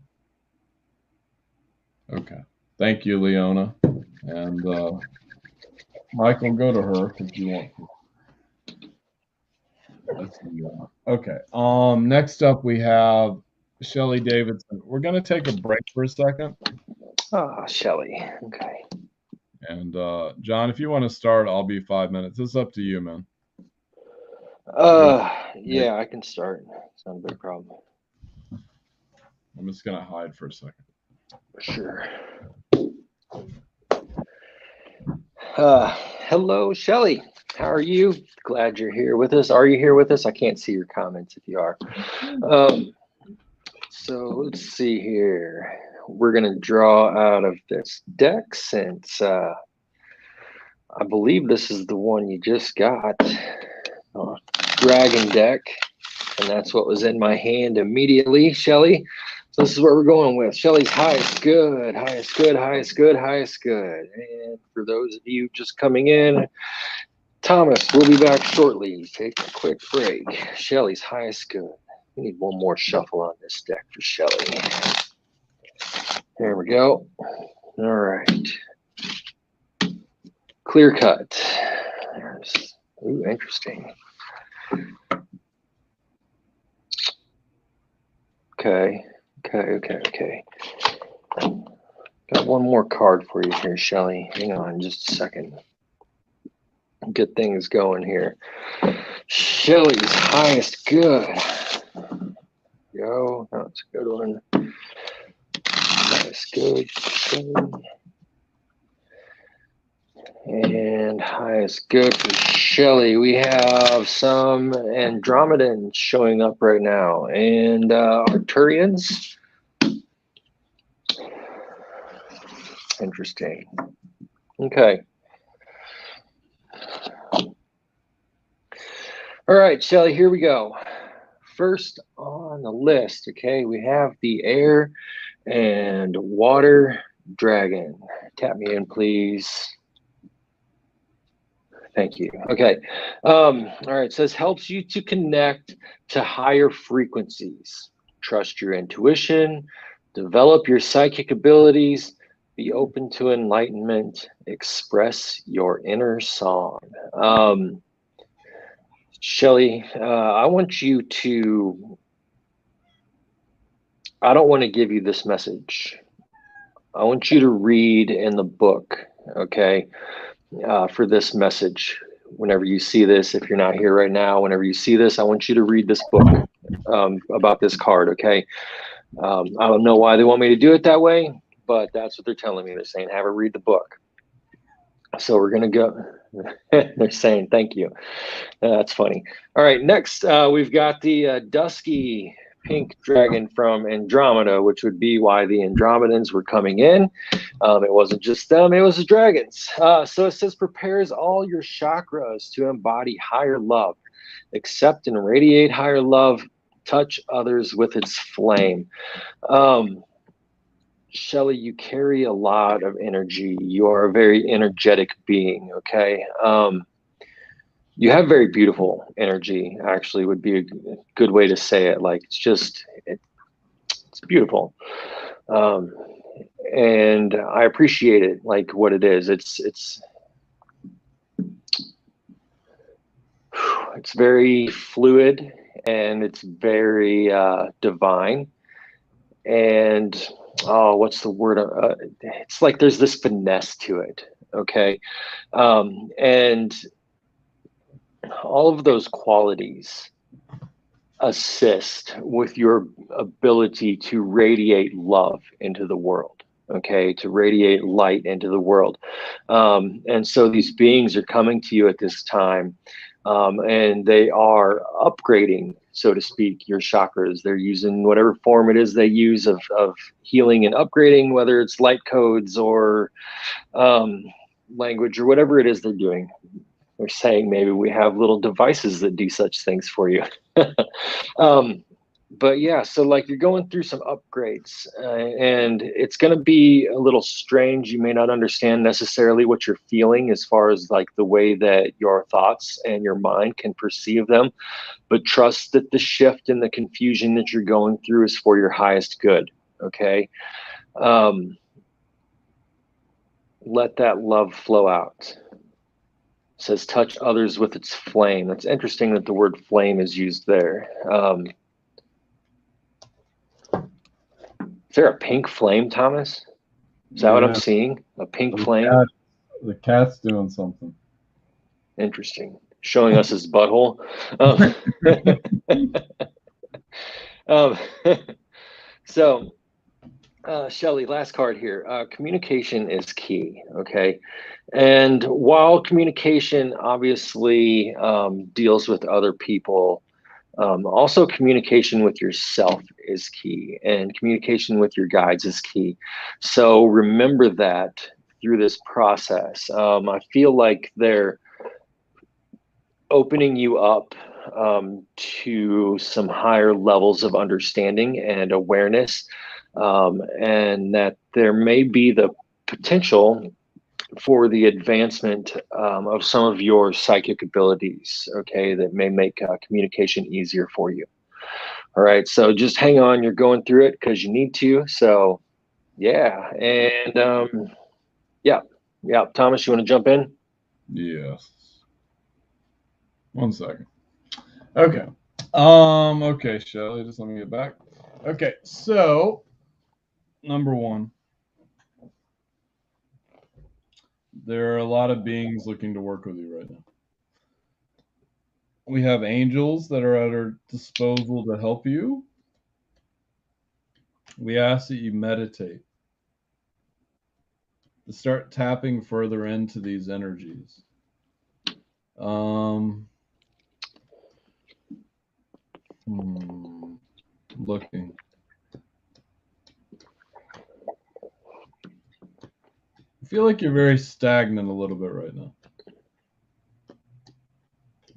Okay. Thank you, Leona. And Michael, go to her if you want to. Let's see. Okay. Next up we have Shelly Davidson. We're going to take a break for a second. Ah, Shelly. Okay. And John, if you want to start, I'll be 5 minutes. It's up to you, man. Yeah, I can start. It's not a big problem. I'm just going to hide for a second. Sure. Hello, Shelly. How are you? Glad you're here with us. Are you here with us? I can't see your comments if you are. So let's see here. we're going to draw out of this deck since I believe this is the one you just got. Dragon deck. And that's what was in my hand immediately, Shelly. So this is what we're going with. Shelly's highest good, highest good, highest good, highest good. And for those of you just coming in, Thomas, we'll be back shortly. Take a quick break. Shelly's highest good. We need one more shuffle on this deck for Shelly. There we go. All right. Clear cut. There's, ooh, interesting. Okay. Got one more card for you here, Shelly. Hang on just a second. Get things going here. Shelly's highest good. Go. That's a good one. Highest good. And highest good for Shelly. We have some Andromedans showing up right now, and Arcturians. Interesting. Okay. All right, Shelly, here we go. First on the list, okay, we have the air and water dragon. Tap me in, please. Thank you. Okay. All right. It says helps you to connect to higher frequencies. Trust your intuition. Develop your psychic abilities. Be open to enlightenment. Express your inner song. Shelly, I want you to. I don't want to give you this message. I want you to read in the book. Okay. For this message. Whenever you see this, if you're not here right now, whenever you see this, I want you to read this book about this card, okay? I don't know why they want me to do it that way, but that's what they're telling me. They're saying, have her read the book. So we're going to go. They're saying, thank you. That's funny. All right, next we've got the dusky pink dragon from Andromeda, which would be why the Andromedans were coming in. It wasn't just them, it was the dragons. So it says prepares all your chakras to embody higher love, accept and radiate higher love, touch others with its flame. Shelly, you carry a lot of energy. You are a very energetic being, okay? You have very beautiful energy, actually, would be a good way to say it. Like, it's just, it's beautiful. And I appreciate it, like what it is. It's very fluid and it's very divine. And, oh, what's the word? It's like there's this finesse to it, okay? And all of those qualities assist with your ability to radiate love into the world, okay, to radiate light into the world. And so these beings are coming to you at this time, and they are upgrading, so to speak, your chakras. They're using whatever form it is they use of healing and upgrading, whether it's light codes or language or whatever it is they're doing. They're saying maybe we have little devices that do such things for you. But yeah, so like you're going through some upgrades and it's going to be a little strange. You may not understand necessarily what you're feeling as far as like the way that your thoughts and your mind can perceive them, but trust that the shift and the confusion that you're going through is for your highest good. Okay. Let that love flow out. It says touch others with its flame. That's interesting that the word flame is used there. Is there a pink flame, Thomas? Is that what I'm seeing? A pink flame? The cat's doing something. Interesting. Showing us his butthole. So, Shelly, last card here. Communication is key, okay? And while communication obviously deals with other people, Also, communication with yourself is key, and communication with your guides is key. So remember that through this process. I feel like they're opening you up to some higher levels of understanding and awareness, and that there may be the potential for the advancement of some of your psychic abilities, okay, that may make communication easier for you. All right, so just hang on. You're going through it because you need to. So, yeah, and yeah, yeah. Thomas, you want to jump in? Yes. 1 second. Okay. Okay, Shelly, just let me get back. Okay, so number one, there are a lot of beings looking to work with you right now. We have angels that are at our disposal to help you. We ask that you meditate, to start tapping further into these energies. Looking. I feel like you're very stagnant a little bit right now.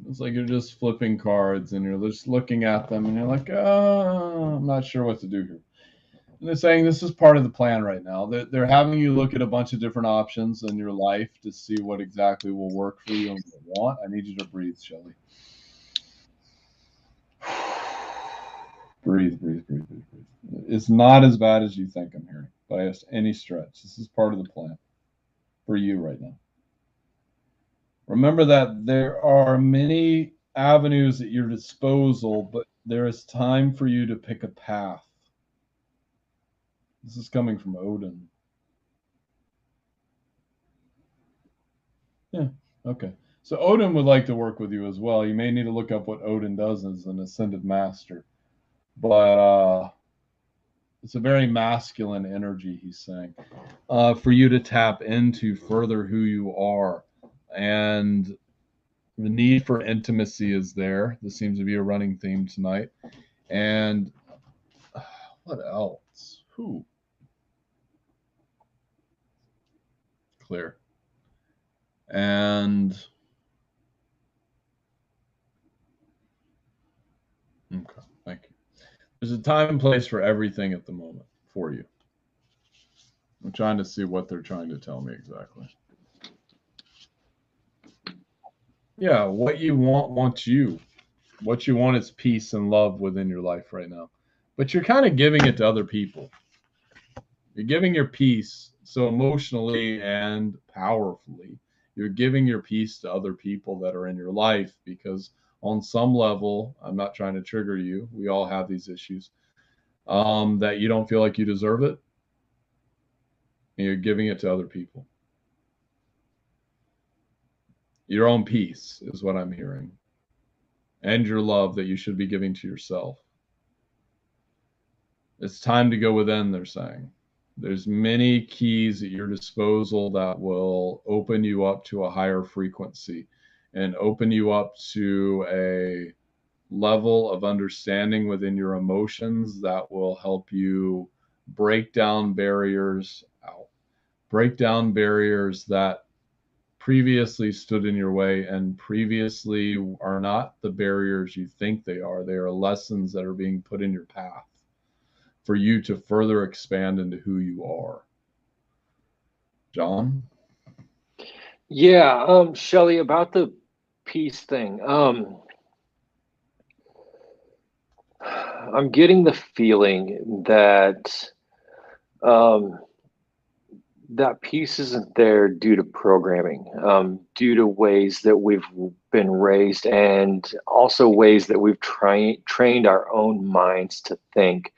It's like you're just flipping cards and you're just looking at them and you're like, I'm not sure what to do here. And they're saying this is part of the plan right now. They're having you look at a bunch of different options in your life to see what exactly will work for you and what you want. I need you to breathe, Shelly. Breathe, breathe, breathe, breathe, breathe. It's not as bad as you think, I'm hearing, by any stretch. This is part of the plan for you right now. Remember that there are many avenues at your disposal, but there is time for you to pick a path. This is coming from Odin. Yeah, okay. So Odin would like to work with you as well. You may need to look up what Odin does as an ascended master. But it's a very masculine energy, he's saying, for you to tap into further who you are. And the need for intimacy is there. This seems to be a running theme tonight. And what else? Who? Clear. And okay, thank you. There's a time and place for everything at the moment for you. I'm trying to see what they're trying to tell me exactly. Yeah, what you want wants you. What you want is peace and love within your life right now. But you're kind of giving it to other people. You're giving your peace, so emotionally and powerfully, you're giving your peace to other people that are in your life because on some level, I'm not trying to trigger you. We all have these issues. That you don't feel like you deserve it. And you're giving it to other people. Your own peace is what I'm hearing. And your love that you should be giving to yourself. It's time to go within, they're saying. There's many keys at your disposal that will open you up to a higher frequency and open you up to a level of understanding within your emotions that will help you break down barriers that previously stood in your way and previously are not the barriers you think they are. They are lessons that are being put in your path for you to further expand into who you are. John? Yeah, Shelly, about the peace thing. I'm getting the feeling that that peace isn't there due to programming, due to ways that we've been raised, and also ways that we've trained our own minds to think.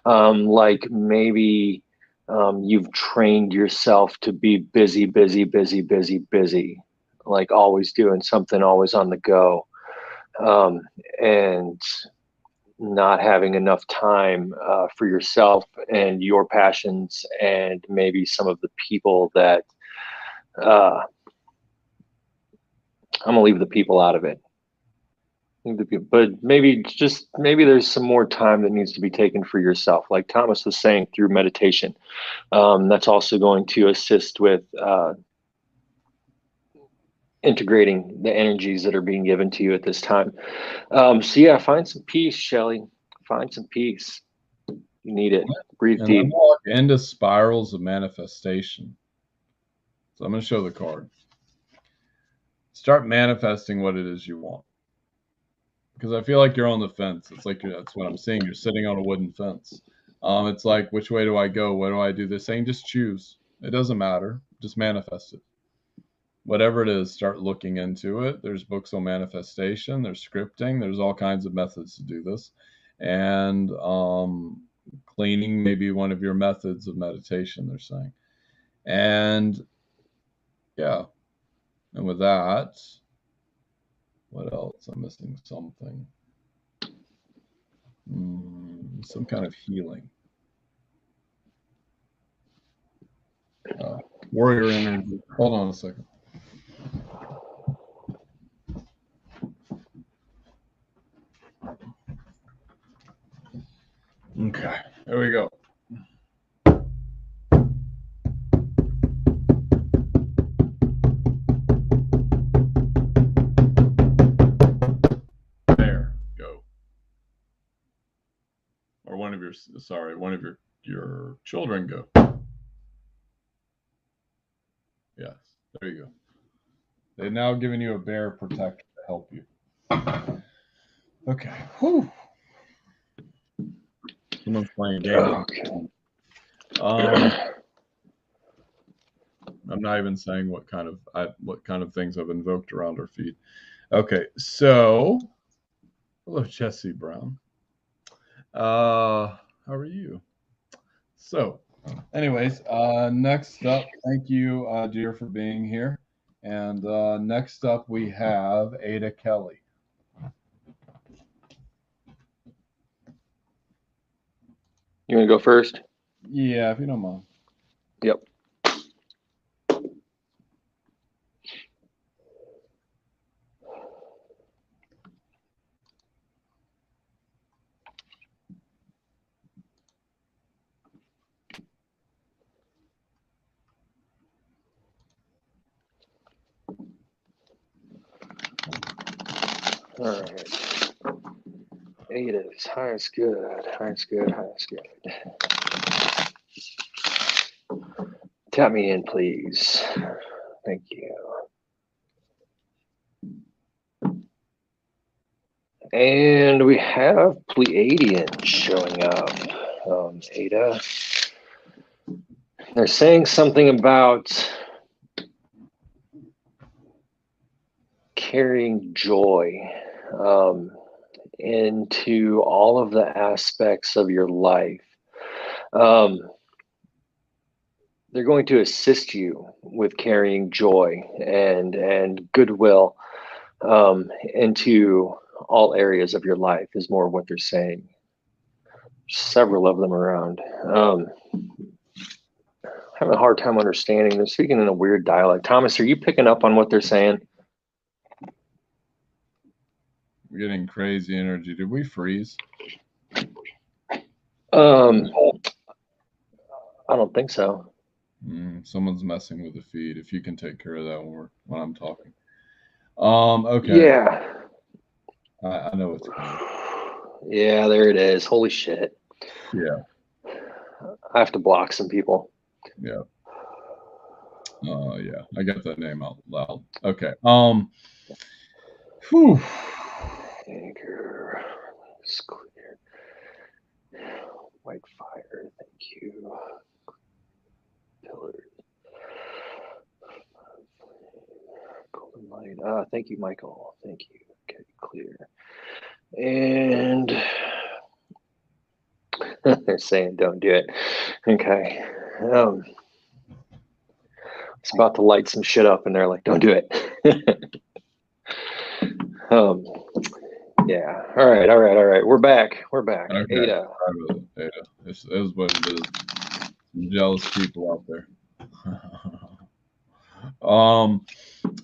Like maybe you've trained yourself to be busy, busy, busy, busy, busy, like always doing something, always on the go, and not having enough time for yourself and your passions and maybe some of the people that I'm gonna leave the people out of it. But maybe there's some more time that needs to be taken for yourself, like Thomas was saying, through meditation. That's also going to assist with integrating the energies that are being given to you at this time. So yeah, find some peace, Shelly. Find some peace. You need it. Breathe And deep. then walk into spirals of manifestation. So I'm going to show the card. Start manifesting what it is you want. Because I feel like you're on the fence. It's like that's what I'm seeing. You're sitting on a wooden fence. It's like, which way do I go? What do I do? They're saying just choose. It doesn't matter. Just manifest it. Whatever it is, start looking into it. There's books on manifestation. There's scripting. There's all kinds of methods to do this. And cleaning may be one of your methods of meditation, they're saying. And yeah. And with that, what else? I'm missing something. Some kind of healing. Warrior energy. Hold on a second. Okay, there we go. There, go. Or one of your children go. Yes, there you go. They've now given you a bear protector to help you. Okay. Whew. Someone's playing games. Okay. I'm not even saying what kind of things I've invoked around our feet. Okay, so hello, Jesse Brown. How are you? So, anyways, next up, thank you, dear, for being here. And next up, we have Ada Kelly. You want to go first? Yeah, if you don't mind. Yep. All right. Ada, highest good, highest good, highest good. Tap me in, please. Thank you. And we have Pleiadians showing up. Ada. They're saying something about carrying joy into all of the aspects of your life. They're going to assist you with carrying joy and goodwill into all areas of your life is more what they're saying. Several of them around. Having a hard time understanding. They're speaking in a weird dialect. Thomas, are you picking up on what they're saying? We're getting crazy energy. Did we freeze? I don't think so. Someone's messing with the feed. If you can take care of that when I'm talking. Okay. Yeah. I know what's going on. Yeah, there it is. Holy shit. Yeah. I have to block some people. Yeah. Yeah. I got that name out loud. Okay. Whew. Anchor. It's clear. White fire. Thank you. Pillars. Golden light. Thank you, Michael. Thank you. Okay, clear. And they're saying don't do it. Okay. It's about to light some shit up and they're like, don't do it. Yeah. All right. We're back. Okay. Ada. Ada. This is what it is. Some jealous people out there.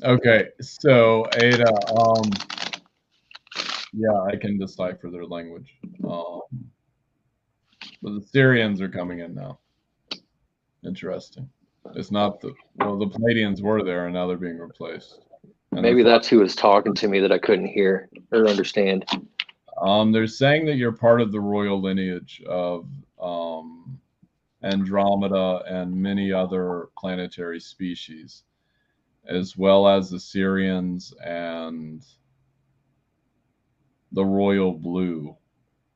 Okay, so Ada, Yeah, I can decipher their language. But the Syrians are coming in now. Interesting. It's not the Palladians were there and now they're being replaced. And Maybe that's who was talking to me that I couldn't hear or understand. They're saying that you're part of the royal lineage of Andromeda and many other planetary species, as well as the Syrians and the royal blue,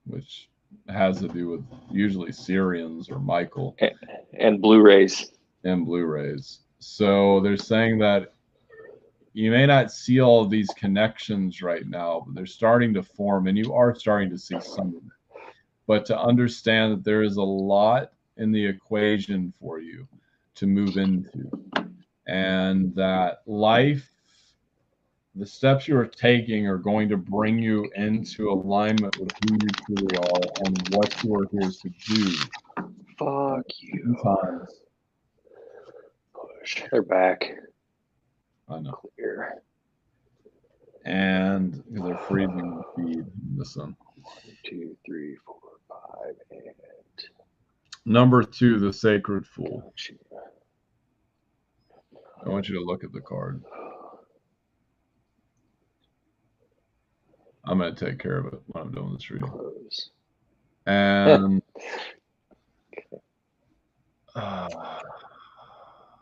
which has to do with usually Syrians or Michael. And Blu-rays. And Blu-rays. So they're saying that you may not see all of these connections right now, but they're starting to form, and you are starting to see some of it. But to understand that there is a lot in the equation for you to move into, and that life, the steps you are taking are going to bring you into alignment with who you truly are and what you are here to do. Fuck you. Sometimes. Push. They're back. I know. Clear. And they're freezing the feed in the sun. 1, 2, 3, 4, 5, and number 2, the Sacred Fool. gotcha. I want you to look at the card. I'm going to take care of it when I'm doing this reading. Close. And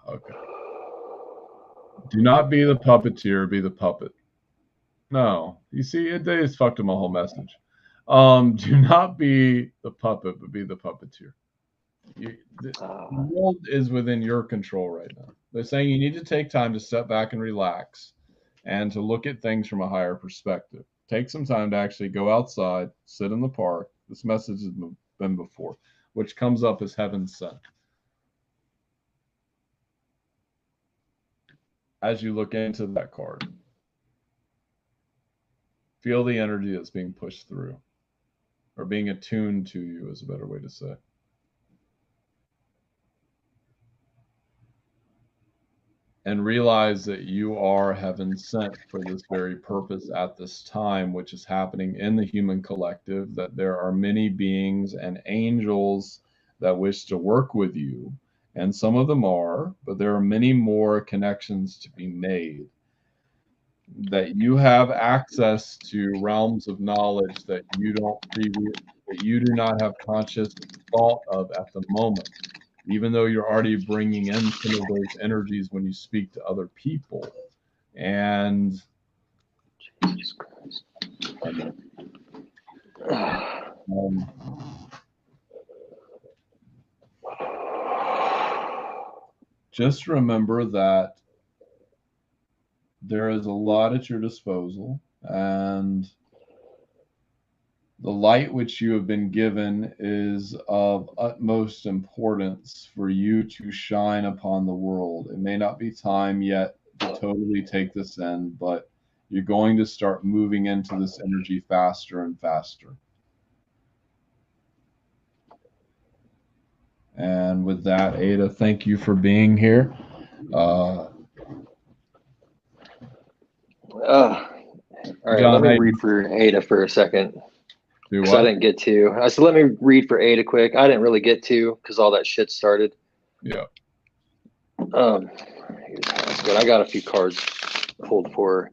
okay. Do not be the puppeteer, be the puppet. No, you see, it just fucked up my whole message. Do not be the puppet, but be the puppeteer. The world is within your control right now. They're saying you need to take time to step back and relax and to look at things from a higher perspective. Take some time to actually go outside, sit in the park. This message has been before, which comes up as heaven sent. As you look into that card, feel the energy that's being pushed through, or being attuned to you is a better way to say. And realize that you are heaven sent for this very purpose at this time, which is happening in the human collective, that there are many beings and angels that wish to work with you. And some of them are, but there are many more connections to be made. That you have access to realms of knowledge that you do not have conscious thought of at the moment, even though you're already bringing in some of those energies when you speak to other people. And Jesus Christ. Just remember that there is a lot at your disposal, and the light which you have been given is of utmost importance for you to shine upon the world. It may not be time yet to totally take this in, but you're going to start moving into this energy faster and faster. And with that, Ada, thank you for being here. All right, John, let me read for Ada for a second. Do Because I what? didn't get to. I said, let me read for Ada quick. I didn't really get to because all that shit started. Yeah. That's good. I got a few cards pulled for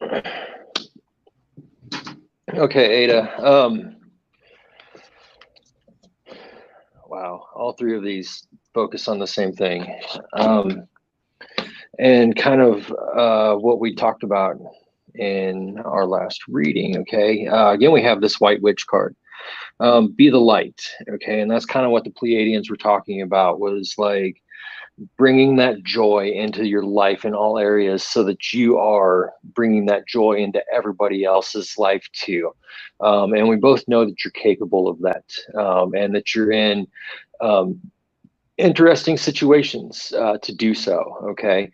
her. Okay, Ada. Wow, all three of these focus on the same thing. And kind of what we talked about in our last reading. Okay, again, we have this White Witch card. Be the light. Okay, and that's kind of what the Pleiadians were talking about, was like bringing that joy into your life in all areas, so that you are bringing that joy into everybody else's life too. And we both know that you're capable of that, and that you're in interesting situations to do so. Okay,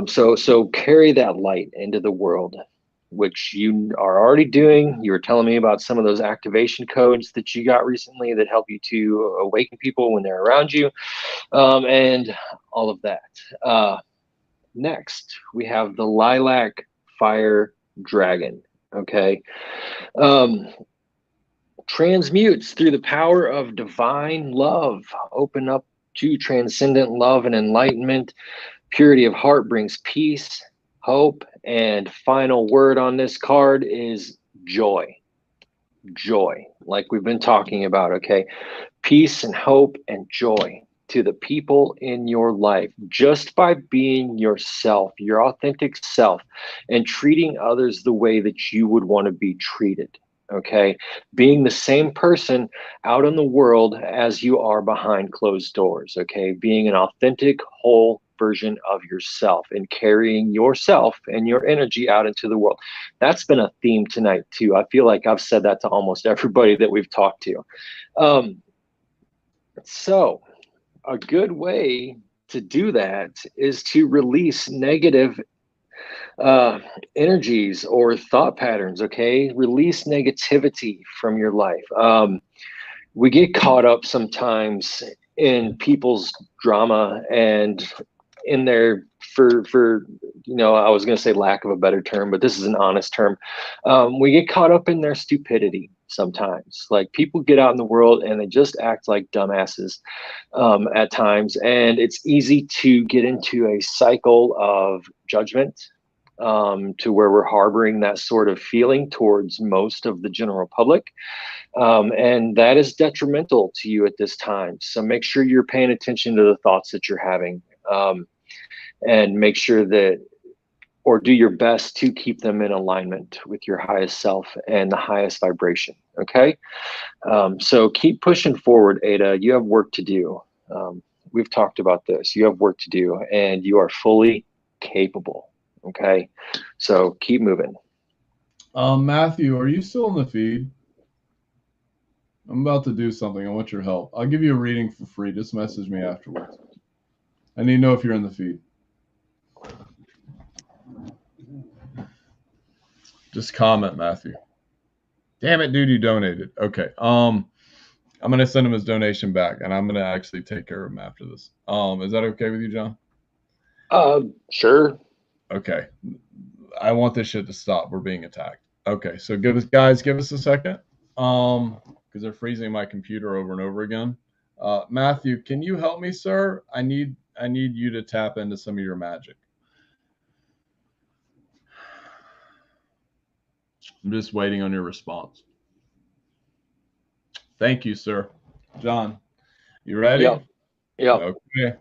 so carry that light into the world, which you are already doing. You were telling me about some of those activation codes that you got recently that help you to awaken people when they're around you, and all of that. Next, we have the Lilac fire dragon. Okay. Um, Transmutes through the power of divine love. Open up to transcendent love and enlightenment. Purity of heart brings peace, hope, and final word on this card is joy. Joy, like we've been talking about, okay? Peace and hope and joy to the people in your life just by being yourself, your authentic self, and treating others the way that you would want to be treated. Okay. Being the same person out in the world as you are behind closed doors. Okay. Being an authentic, whole version of yourself and carrying yourself and your energy out into the world. That's been a theme tonight, too. I feel like I've said that to almost everybody that we've talked to. So, a good way to do that is to release negative energies or thought patterns. Okay, release negativity from your life. We get caught up sometimes in people's drama and in their for I was going to say lack of a better term, but this is an honest term. We get caught up in their stupidity sometimes. Like, people get out in the world and they just act like dumbasses at times, and it's easy to get into a cycle of judgment, to where we're harboring that sort of feeling towards most of the general public. And that is detrimental to you at this time. So make sure you're paying attention to the thoughts that you're having, and make sure that, or do your best to keep them in alignment with your highest self and the highest vibration. Okay. So keep pushing forward, Ada. You have work to do. We've talked about this. You have work to do, and you are fully capable. Okay. So keep moving. Matthew, are you still in the feed? I'm about to do something. I want your help. I'll give you a reading for free. Just message me afterwards. I need to know if you're in the feed. Just comment, Matthew. Damn it, dude, you donated. Okay. I'm gonna send him his donation back, and I'm gonna actually take care of him after this. Is that okay with you, John? Sure. Okay. I want this shit to stop. We're being attacked. Okay, so give us a second. Because they're freezing my computer over and over again. Matthew, can you help me, sir? I need you to tap into some of your magic. I'm just waiting on your response. Thank you, sir. John, you ready? Yep. Okay.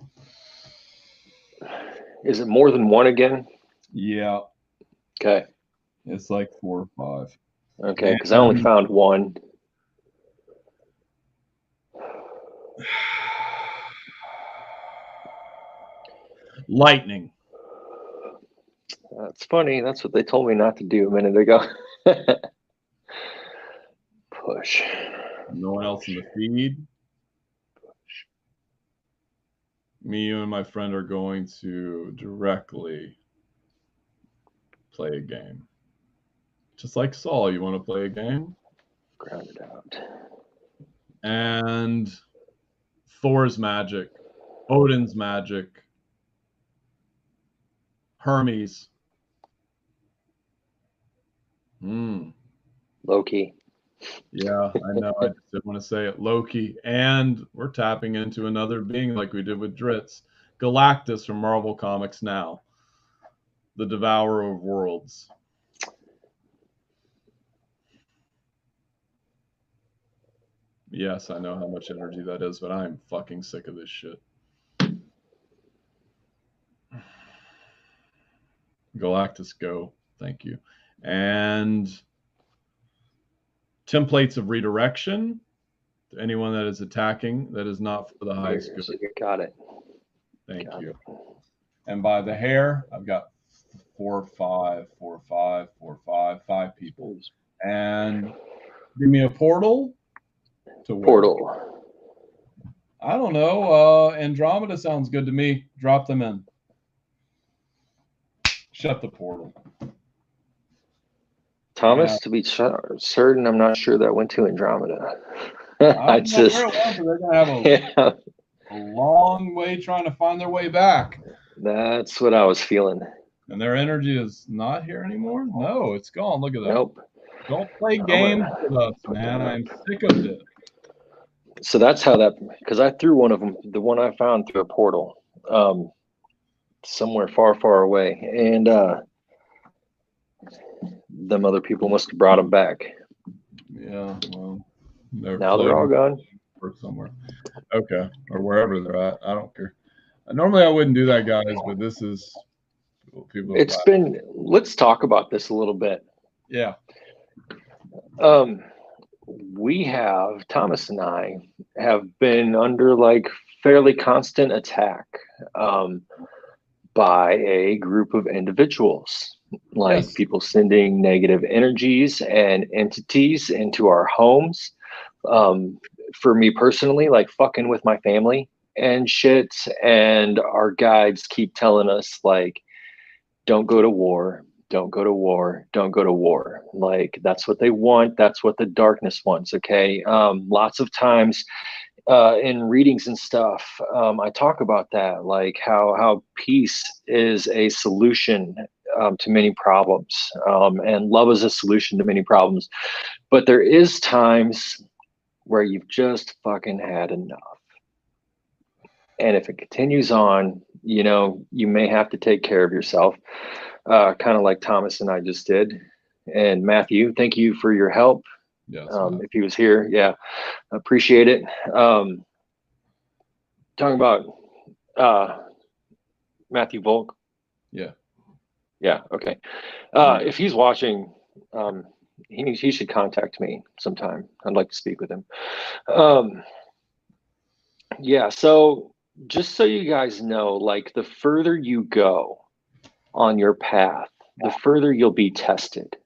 Is it more than one again? Yeah. Okay. It's like 4 or 5. Okay, because I only found one. Lightning. That's funny. That's what they told me not to do a minute ago. Push. No one else in the feed. Me, you, and my friend are going to directly play a game. Just like Saul, you want to play a game? Ground it out. And Thor's magic, Odin's magic, Hermes. Loki. Yeah, I know. I just didn't want to say it. Loki. And we're tapping into another being like we did with Dritz. Galactus from Marvel Comics Now. The Devourer of Worlds. Yes, I know how much energy that is, but I'm fucking sick of this shit. Galactus, go. Thank you. And templates of redirection to anyone that is attacking that is not for the highest good. You got it. Thank you. And by the hair, I've got 4, 5, 4, 5, 4, 5, 5 people. And give me a portal to where? Portal. I don't know. Andromeda sounds good to me. Drop them in. Shut the portal. Thomas, to be certain, I'm not sure that went to Andromeda. I just where it was, they're gonna have a long way trying to find their way back. That's what I was feeling. And their energy is not here anymore? No, it's gone. Look at that. Nope. Don't play I'm games gonna, with us, man. I'm sick of this. so that's how that, because I threw one of them, the one I found through a portal, somewhere far, far away. And them other people must have brought them back. Yeah, well, they're Now they're all floating gone. somewhere. Okay, or wherever they're at. I don't care. Normally I wouldn't do that, guys, but this is people have It's got. been, let's talk about this a little bit. Yeah. We have, Thomas and I have been under like fairly constant attack by a group of individuals, like Yes. people sending negative energies and entities into our homes. For me personally, like fucking with my family and shit. And our guides keep telling us, like, don't go to war, don't go to war, don't go to war. Like, that's what they want. That's what the darkness wants. Okay. Lots of times in readings and stuff, I talk about that, like how peace is a solution to many problems, and love is a solution to many problems. But there is times where you've just fucking had enough. And if it continues on, you may have to take care of yourself, kind of like Thomas and I just did. And Matthew, thank you for your help. Yes. If he was here, yeah, appreciate it. Talking about Matthew Volk. Yeah. Yeah. Okay. If he's watching, he should contact me sometime. I'd like to speak with him. Yeah. So just so you guys know, like the further you go on your path, the further you'll be tested.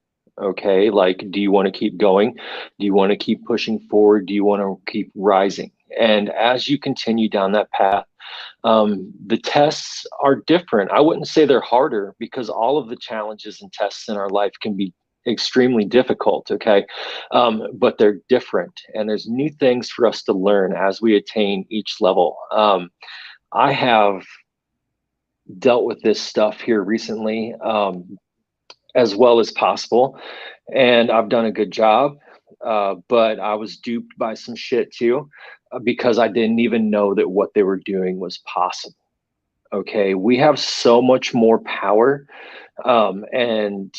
Okay. Like, do you want to keep going? Do you want to keep pushing forward? Do you want to keep rising? And as you continue down that path, the tests are different. I wouldn't say they're harder, because all of the challenges and tests in our life can be extremely difficult. Okay. But they're different, and there's new things for us to learn as we attain each level. I have dealt with this stuff here recently, as well as possible, and I've done a good job. But I was duped by some shit too, because I didn't even know that what they were doing was possible. Okay, we have so much more power, and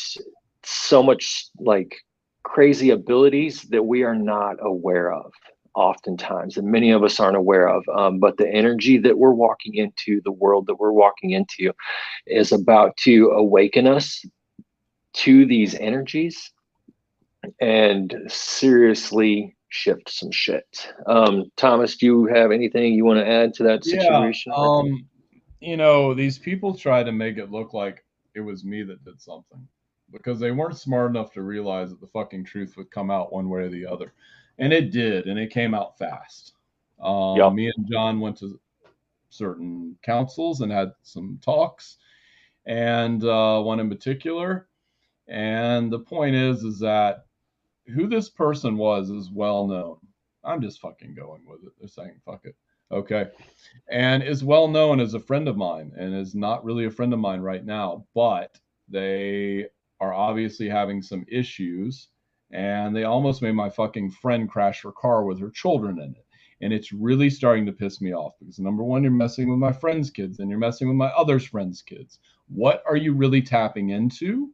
so much like crazy abilities that we are not aware of oftentimes, and many of us aren't aware of. But the energy that we're walking into, the world that we're walking into, is about to awaken us to these energies and seriously shift some shit. Thomas, do you have anything you want to add to that Yeah. situation right These people try to make it look like it was me that did something, because they weren't smart enough to realize that the fucking truth would come out one way or the other. And it did, and it came out fast. Yep. Me and John went to certain councils and had some talks, and one in particular. And the point is that who this person was is well known. I'm just fucking going with it. They're saying fuck it. Okay. And is well known as a friend of mine, and is not really a friend of mine right now, but they are obviously having some issues, and they almost made my fucking friend crash her car with her children in it. And it's really starting to piss me off, because number one, you're messing with my friend's kids, and you're messing with my other's friends' kids. What are you really tapping into?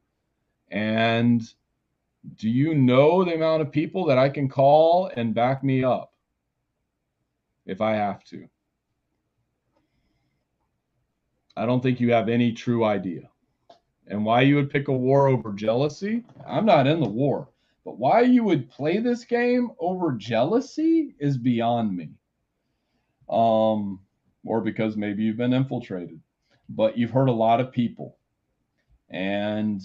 And do you know the amount of people that I can call and back me up if I have to? I don't think you have any true idea. And why you would pick a war over jealousy? I'm not in the war. But why you would play this game over jealousy is beyond me. Or because maybe you've been infiltrated. But you've hurt a lot of people. And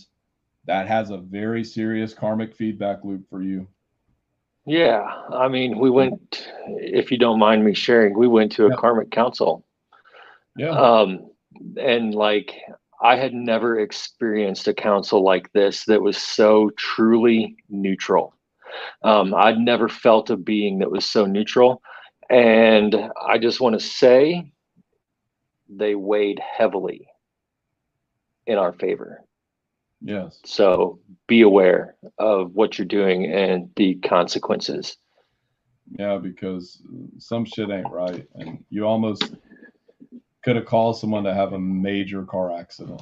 that has a very serious karmic feedback loop for you. Yeah, I mean, we went, if you don't mind me sharing, we went to a karmic council. Yeah. And like, I had never experienced a council like this that was so truly neutral. I'd never felt a being that was so neutral. And I just want to say they weighed heavily in our favor. Yes. So be aware of what you're doing and the consequences. Yeah, because some shit ain't right, and you almost could have caused someone to have a major car accident.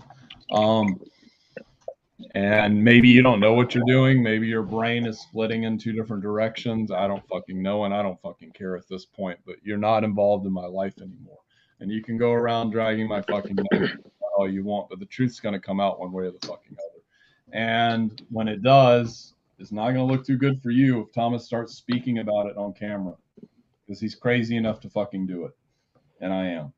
And maybe you don't know what you're doing. Maybe your brain is splitting in two different directions. I don't fucking know, and I don't fucking care at this point. But you're not involved in my life anymore. And you can go around dragging my fucking neck all you want, but the truth's going to come out one way or the fucking other. And when it does, it's not going to look too good for you if Thomas starts speaking about it on camera, because he's crazy enough to fucking do it. And I am.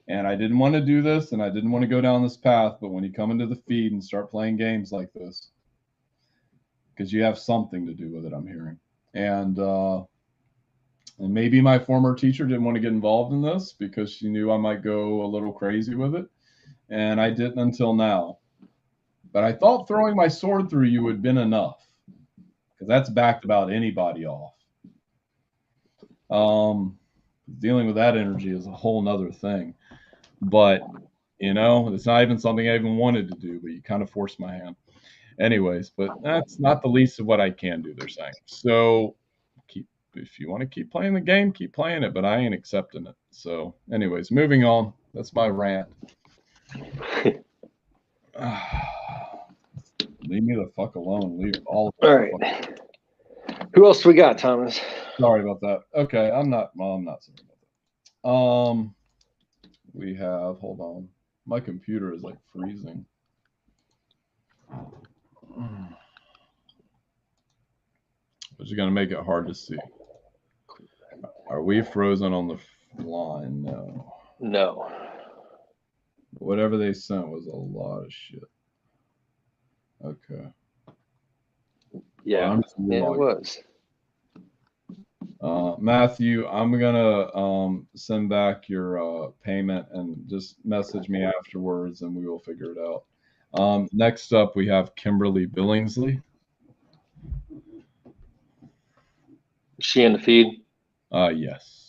And I didn't want to do this, and I didn't want to go down this path. But when you come into the feed and start playing games like this, because you have something to do with it, I'm hearing. And maybe my former teacher didn't want to get involved in this because she knew I might go a little crazy with it. And I didn't until now. But I thought throwing my sword through you would have been enough, because that's backed about anybody off. Dealing with that energy is a whole nother thing. But, you know, it's not even something I even wanted to do, but you kind of forced my hand. Anyways, but that's not the least of what I can do, they're saying. So if you want to keep playing the game, keep playing it, but I ain't accepting it. So anyways, moving on. That's my rant. Leave me the fuck alone. Leave all of All right. Who else do we got, Thomas? Sorry about that. Okay, I'm not sorry about that. We have, hold on. My computer is like freezing. Which is going to make it hard to see. Are we frozen on the line? No. No. Whatever they sent was a lot of shit. Okay. Yeah, it was. Matthew, I'm gonna send back your payment and just message me afterwards, and we will figure it out. Next up, we have Kimberly Billingsley. Is she in the feed? Yes.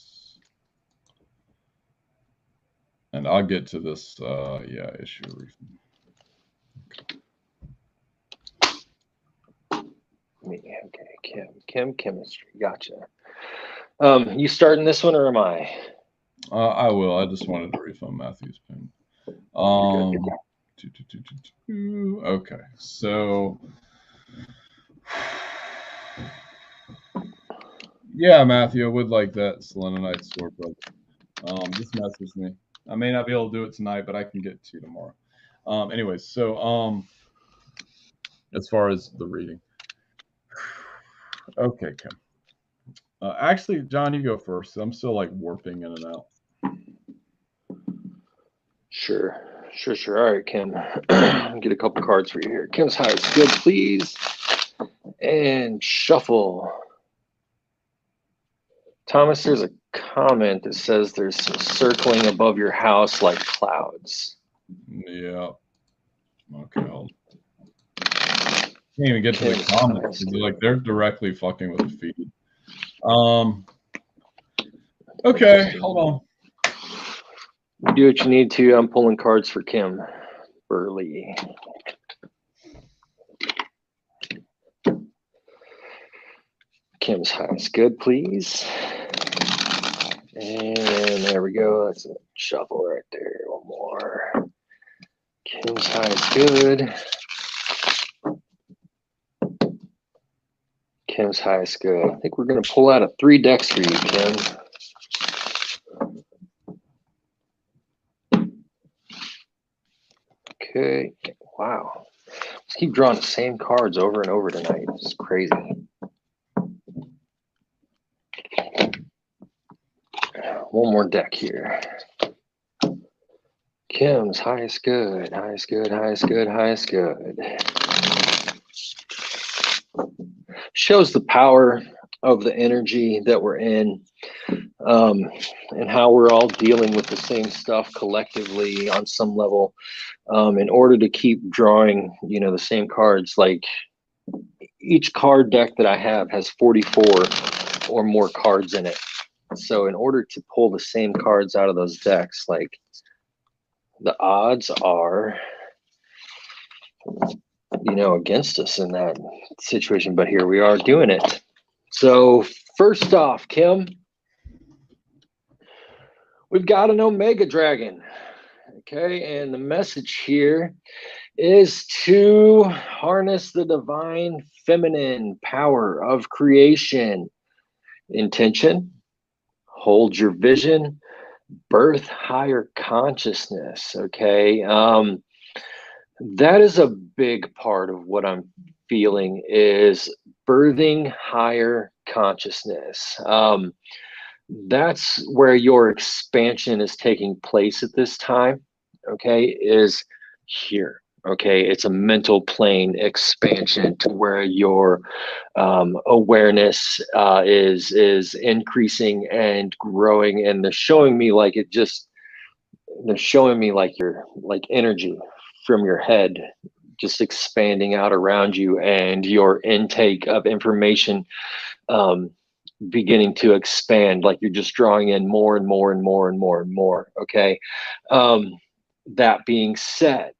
And I'll get to this, issue refund. Okay, Kim, chemistry. Gotcha. You starting this one or am I? I will. I just wanted to refund Matthew's payment. Okay, so yeah, Matthew, I would like that Selenite sword, brother. Just message me. I may not be able to do it tonight, but I can get to you tomorrow. Anyways, so as far as the reading, okay, Kim. Actually, John, you go first. I'm still like warping in and out. Sure. All right, Kim. Get a couple cards for you here. Kim's highest good, please. And shuffle. Thomas, there's a comment that says there's some circling above your house like clouds. Yeah. Okay. Can't even get to the comments. Like they're directly fucking with the feed. Okay, hold on. Do what you need to. I'm pulling cards for Kim Burley. Kim's highest good, please. And there we go. That's a shuffle right there. One more. Kim's highest good. Kim's highest good. I think we're going to pull out 3 decks for you, Kim. Okay. Wow. Let's keep drawing the same cards over and over tonight. This is crazy. One more deck here. Kim's highest good, highest good, highest good, highest good. Shows the power of the energy that we're in, and how we're all dealing with the same stuff collectively on some level, in order to keep drawing, the same cards. Like each card deck that I have has 44 or more cards in it. So in order to pull the same cards out of those decks, like the odds are against us in that situation, but here we are doing it. So first off, Kim, we've got an Omega Dragon. Okay, and the message here is to harness the divine feminine power of creation. Intention, hold your vision, birth higher consciousness. Okay, that is a big part of what I'm feeling is birthing higher consciousness. That's where your expansion is taking place at this time. Okay, is here. Okay, it's a mental plane expansion to where your awareness is increasing and growing, and they're showing me like your like energy from your head just expanding out around you, and your intake of information beginning to expand, like you're just drawing in more and more and more and more and more. Okay, that being said,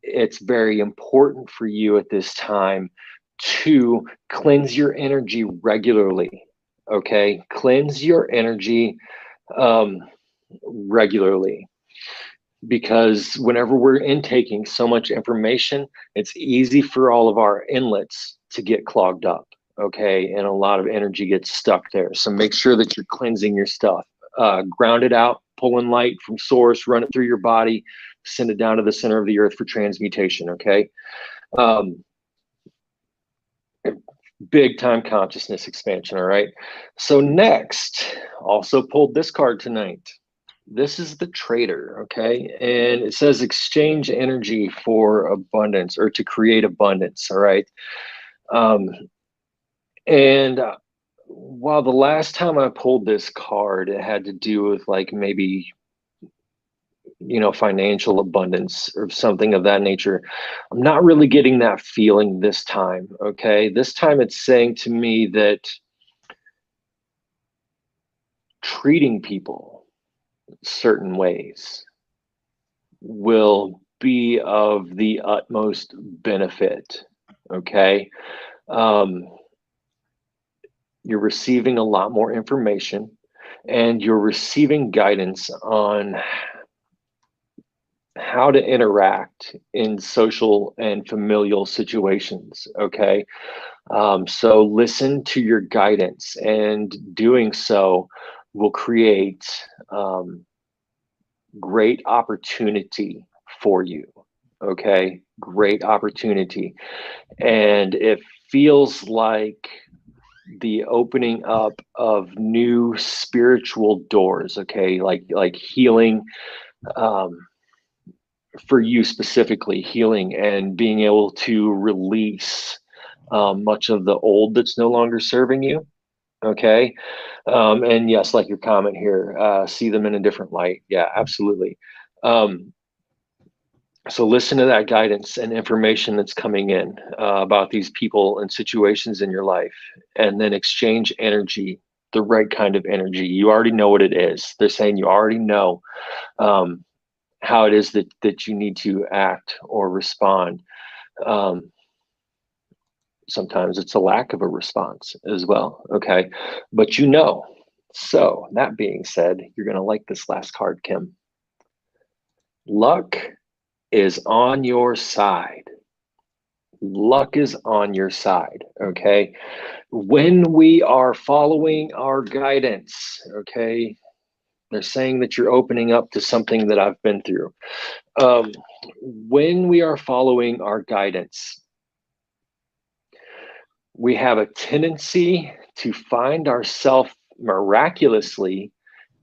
it's very important for you at this time to cleanse your energy regularly. Okay, cleanse your energy regularly, because whenever we're intaking so much information, it's easy for all of our inlets to get clogged up. Okay, and a lot of energy gets stuck there. So make sure that you're cleansing your stuff. Ground it out, pulling light from source, run it through your body, send it down to the center of the earth for transmutation. Okay, um, big time consciousness expansion. All right, so next, also pulled this card tonight. This is the trader. Okay, and it says exchange energy for abundance, or to create abundance. All right, and while the last time I pulled this card, it had to do with like maybe financial abundance or something of that nature, I'm not really getting that feeling this time. Okay, this time it's saying to me that treating people certain ways will be of the utmost benefit. Okay, you're receiving a lot more information, and you're receiving guidance on how to interact in social and familial situations. Okay, so listen to your guidance, and doing so will create great opportunity for you. Okay, great opportunity. And it feels like the opening up of new spiritual doors. Okay, like healing, for you specifically, healing and being able to release much of the old that's no longer serving you. Okay, and yes, like your comment here, see them in a different light. Yeah, absolutely. So listen to that guidance and information that's coming in about these people and situations in your life, and then exchange energy, the right kind of energy. You already know what it is. They're saying you already know how it is that you need to act or respond. Sometimes it's a lack of a response as well. Okay, but so that being said, you're going to like this last card, Kim. Luck is on your side. Luck is on your side. Okay, when we are following our guidance. Okay, they're saying that you're opening up to something that I've been through. When we are following our guidance, we have a tendency to find ourselves miraculously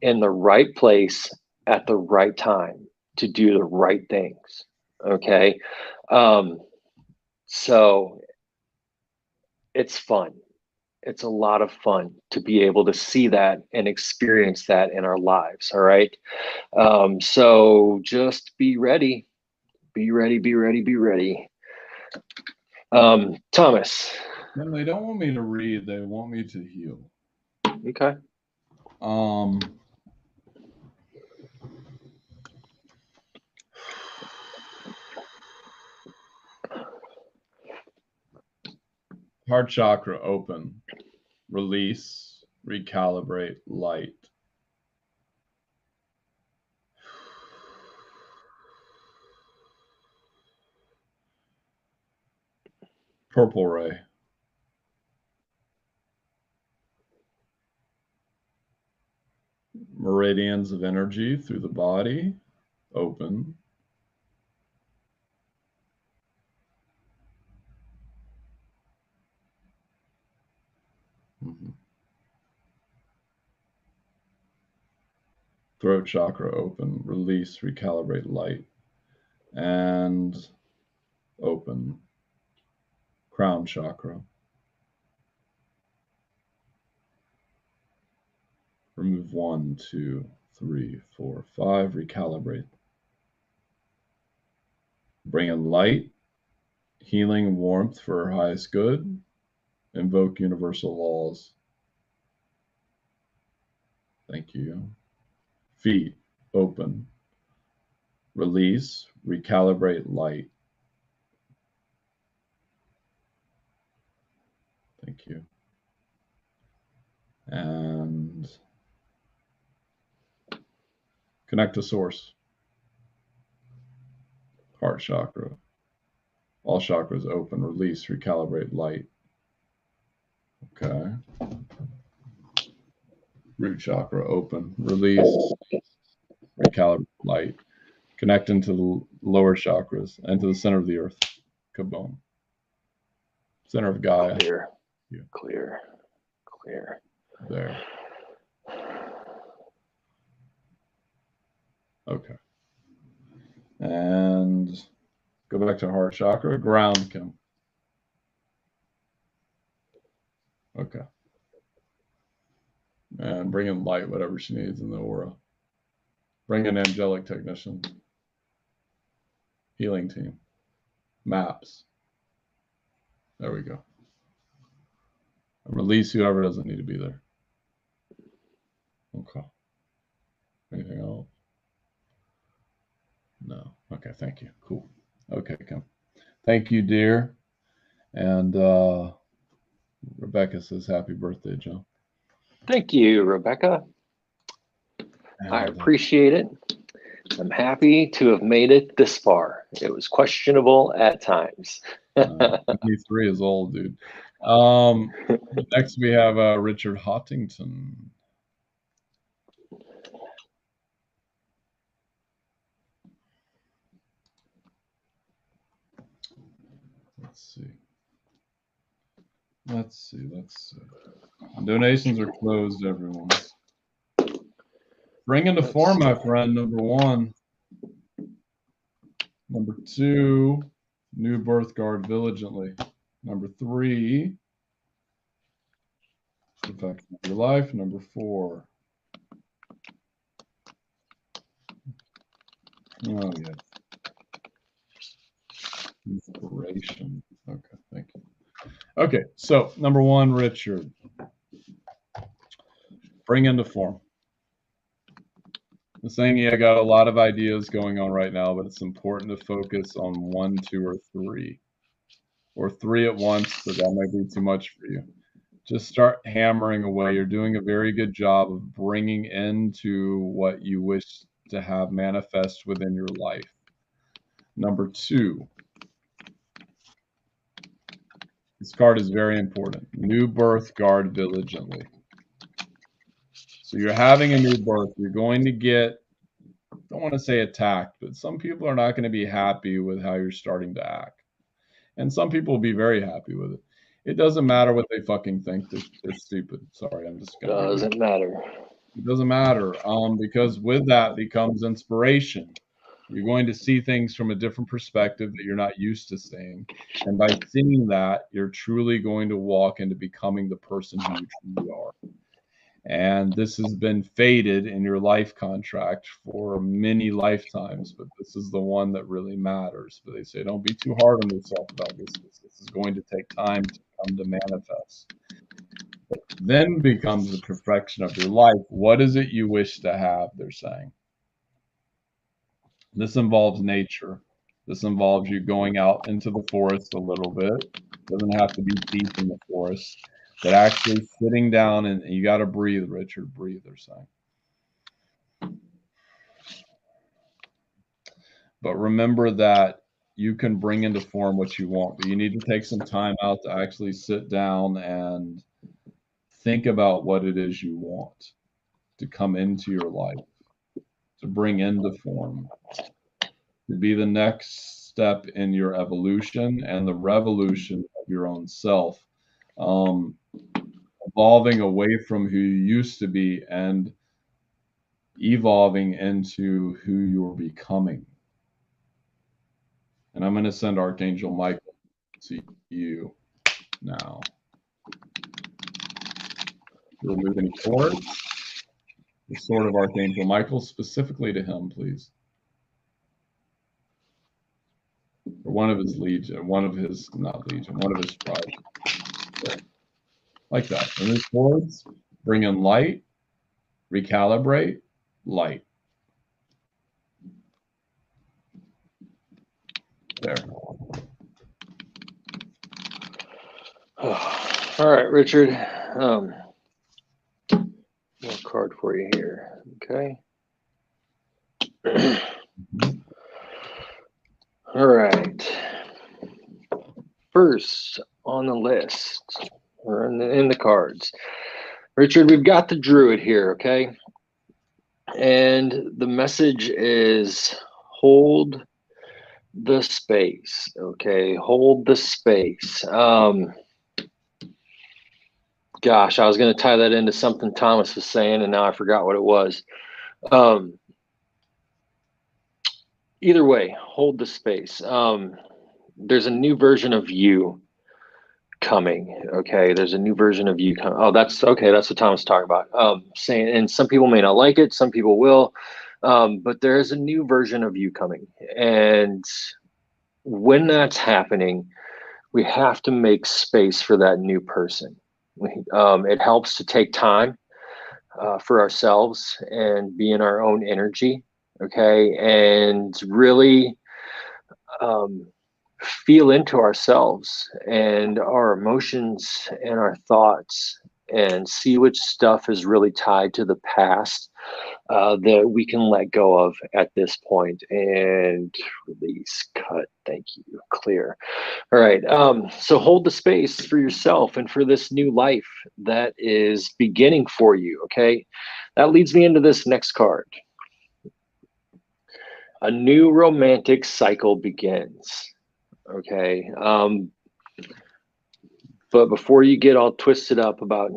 in the right place at the right time to do the right things. Okay, so it's fun. It's a lot of fun to be able to see that and experience that in our lives. All right, so just be ready. Be ready, be ready, be ready. Thomas. And they don't want me to read, they want me to heal. Okay. Heart chakra open. Release, recalibrate, light. Purple ray. Meridians of energy through the body, open. Mm-hmm. Throat chakra open, release, recalibrate, light, and open. Crown chakra. Remove 1, 2, 3, 4, 5, recalibrate. Bring in light, healing, warmth for our highest good. Invoke universal laws. Thank you. Feet open. Release, recalibrate, light. Thank you. And connect to source. Heart chakra. All chakras open. Release, recalibrate, light. Okay. Root chakra open. Release, recalibrate, light. Connect into the lower chakras and to the center of the earth. Kaboom. Center of Gaia. Clear. Yeah. Clear. Clear. There. Okay. And go back to heart chakra. Ground, Kim. Okay. And bring in light, whatever she needs in the aura. Bring in angelic technician. Healing team. Maps. There we go. And release whoever doesn't need to be there. Okay. Anything else? No. Okay, thank you. Cool. Okay, Kim. Thank you, dear. And Rebecca says happy birthday, Joe. Thank you, Rebecca. I appreciate it. I'm happy to have made it this far. It was questionable at times. 23 is old, dude. Next we have Richard Hottington. Let's see. Donations are closed, everyone. Bring into form, my friend, number 1. Number 2, new birth guard diligently. Number 3, perfection of your life. Number 4. Oh, yeah. Inspiration. Okay, thank you. Okay, so number 1, Richard. Bring into form. I'm saying I got a lot of ideas going on right now, but it's important to focus on 1, 2, or 3. Or 3 at once, but that might be too much for you. Just start hammering away. You're doing a very good job of bringing into what you wish to have manifest within your life. Number 2. This card is very important. New birth, guard diligently. So you're having a new birth. You're going to get, I don't want to say attacked, but some people are not going to be happy with how you're starting to act. And some people will be very happy with it. It doesn't matter what they fucking think. They're stupid. Sorry, I'm just going to. Doesn't matter. It doesn't matter. Because with that becomes inspiration. You're going to see things from a different perspective that you're not used to seeing. And by seeing that, you're truly going to walk into becoming the person who you truly are. And this has been fated in your life contract for many lifetimes, but this is the one that really matters. But they say, don't be too hard on yourself about this. This is going to take time to come to manifest. But then becomes the perfection of your life. What is it you wish to have, they're saying? This involves nature. This involves you going out into the forest a little bit, Doesn't have to be deep in the forest, but actually sitting down, and you got to breathe, Richard. Breathe, they're saying. But remember that you can bring into form what you want, but you need to take some time out to actually sit down and think about what it is you want to come into your life, to bring into form, to be the next step in your evolution and the revolution of your own self, evolving away from who you used to be and evolving into who you're becoming. And I'm going to send Archangel Michael to you now. Remove any cords. The sword of Archangel Michael, specifically to him, please. Or one of his legion, one of his, not legion, one of his tribes. Like that. Remove cords, bring in light, recalibrate, light. There. All right, Richard. One card for you here. Okay. All right. First on the list, or in the cards, Richard, we've got the Druid here. Okay. And the message is hold the space. Okay. Hold the space. Gosh, I was going to tie that into something Thomas was saying, and now I forgot what it was. Either way, hold the space. There's a new version of you coming. Okay, there's a new version of you coming. Oh, that's okay. That's what Thomas was talking about. Saying, and some people may not like it, some people will, but there is a new version of you coming. And when that's happening, we have to make space for that new person. It helps to take time for ourselves and be in our own energy, okay, and really feel into ourselves and our emotions and our thoughts and see which stuff is really tied to the past that we can let go of at this point and release, cut, thank you, clear. All right, so hold the space for yourself and for this new life that is beginning for you, okay? That leads me into this next card. A new romantic cycle begins, okay? But before you get all twisted up about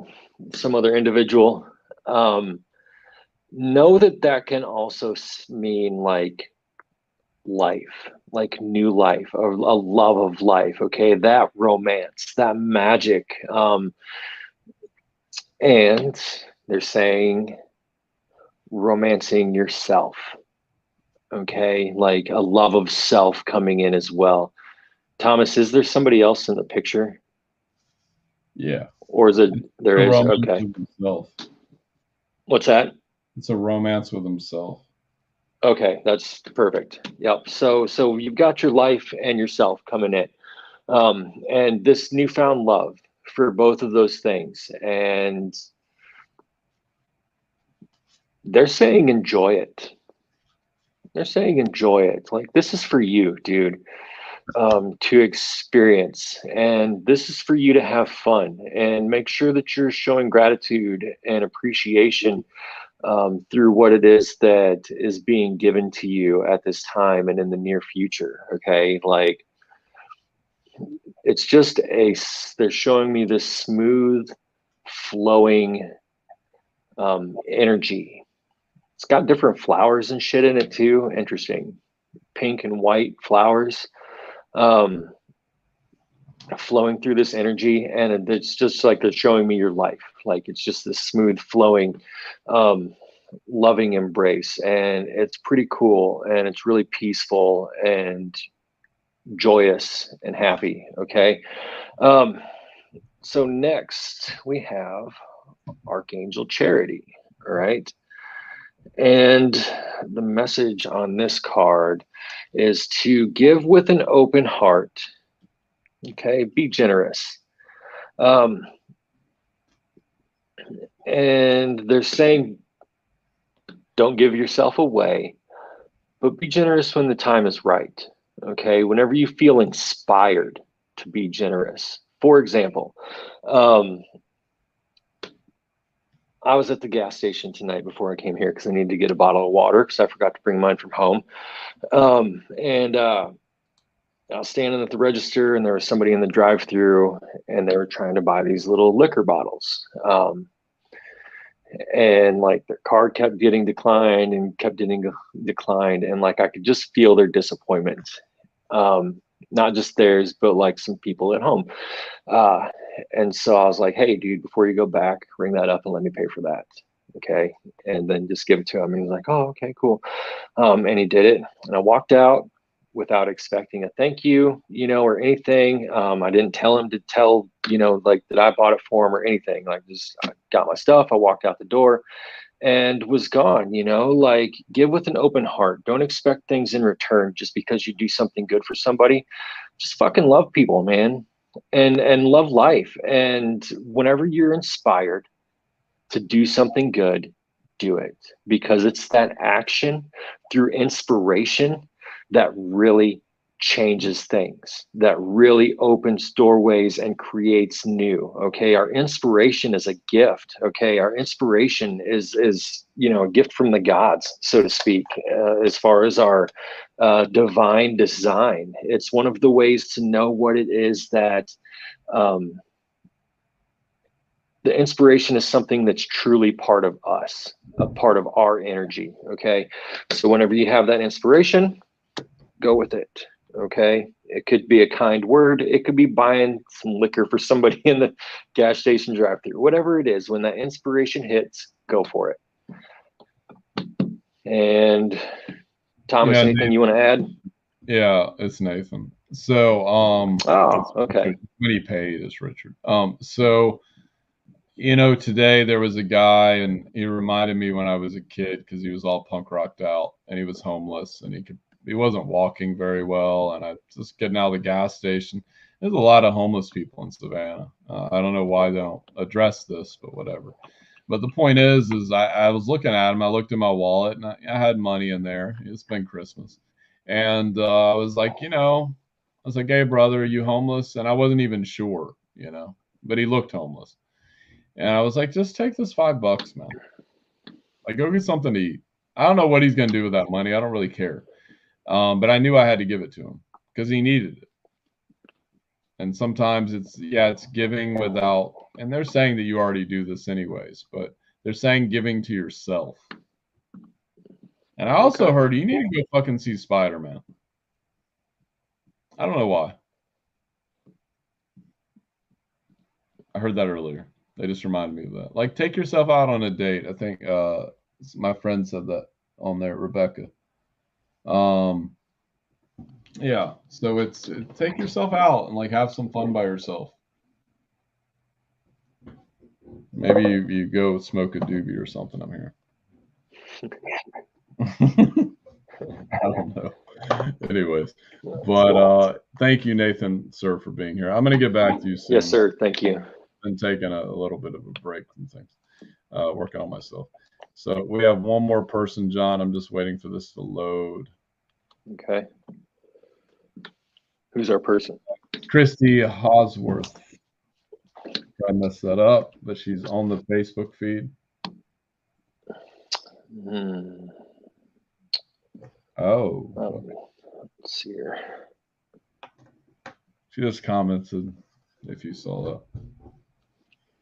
some other individual, know that that can also mean like life, like new life, a love of life, okay? That romance, that magic. And they're saying romancing yourself, okay? Like a love of self coming in as well. Thomas, is there somebody else in the picture? Yeah. Or is it, there is, okay. What's that? It's a romance with himself. Okay, that's perfect. Yep. So you've got your life and yourself coming in, and this newfound love for both of those things, and they're saying enjoy it. They're saying enjoy it. Like this is for you, dude, to experience, and this is for you to have fun and make sure that you're showing gratitude and appreciation through what it is that is being given to you at this time and in the near future. Okay, like it's just they're showing me this smooth flowing energy. It's got different flowers and shit in it too. Interesting, pink and white flowers flowing through this energy, and it's just like they're showing me your life. Like it's just this smooth flowing loving embrace, and it's pretty cool, and it's really peaceful and joyous and happy. Okay, so next we have Archangel Charity. All right, and the message on this card is to give with an open heart Okay, be generous. Um, and they're saying don't give yourself away, but be generous when the time is right. Okay, whenever you feel inspired to be generous. For example, um, I was at the gas station tonight before I came here because I needed to get a bottle of water because I forgot to bring mine from home. And I was standing at the register, and there was somebody in the drive-through, and they were trying to buy these little liquor bottles. And like their card kept getting declined and kept getting declined, and like I could just feel their disappointment. Not just theirs, but like some people at home. Uh, and so I was like, "Hey, dude, before you go back, ring that up and let me pay for that." Okay, and then just give it to him. And he's like, "Oh, okay, cool." And he did it. And I walked out without expecting a thank you, or anything. I didn't tell him to tell, like that I bought it for him or anything. Like just I got my stuff. I walked out the door and was gone. Like give with an open heart. Don't expect things in return just because you do something good for somebody. Just fucking love people, man, and love life. And whenever you're inspired to do something good, do it, because it's that action through inspiration that really changes things, that really opens doorways and creates new. Okay, our inspiration is a gift. Okay, our inspiration is a gift from the gods, so to speak. As far as our divine design, it's one of the ways to know what it is that um, the inspiration is something that's truly part of us, a part of our energy. Okay, so whenever you have that inspiration, go with it. Okay, it could be a kind word, it could be buying some liquor for somebody in the gas station drive-through, whatever it is. When that inspiration hits, go for it. And Thomas, Yeah, anything you want to add? yeah, it's Nathan. So, Oh, it's okay. Richard. When he paid is Richard. So today there was a guy, and he reminded me when I was a kid because he was all punk rocked out and he was homeless and he wasn't walking very well. And I just getting out of the gas station. There's a lot of homeless people in Savannah. I don't know why they don't address this, but whatever. But the point is I was looking at him. I looked in my wallet and I had money in there. It's been Christmas, and I was like, hey brother, are you homeless? And I wasn't even sure, but he looked homeless. And I was like, just take this $5, man. Like, go get something to eat. I don't know what he's going to do with that money. I don't really care. But I knew I had to give it to him because he needed it. And sometimes it's giving without, and they're saying that you already do this anyways, but they're saying giving to yourself. And I also heard you need to go fucking see Spider-Man. I don't know why. I heard that earlier. They just reminded me of that. Like, take yourself out on a date. I think my friend said that on there, Rebecca. Yeah. So take yourself out and like have some fun by yourself. Maybe you go smoke a doobie or something. I'm here. I don't know. Anyways, but thank you, Nathan, sir, for being here. I'm gonna get back to you soon. Yes, sir. Thank you. Been taking a little bit of a break from things, working on myself. So we have one more person, John. I'm just waiting for this to load. Okay. Who's our person? Christy Hosworth. I messed that up, but she's on the Facebook feed. Oh. Let's see here. She just commented if you saw that.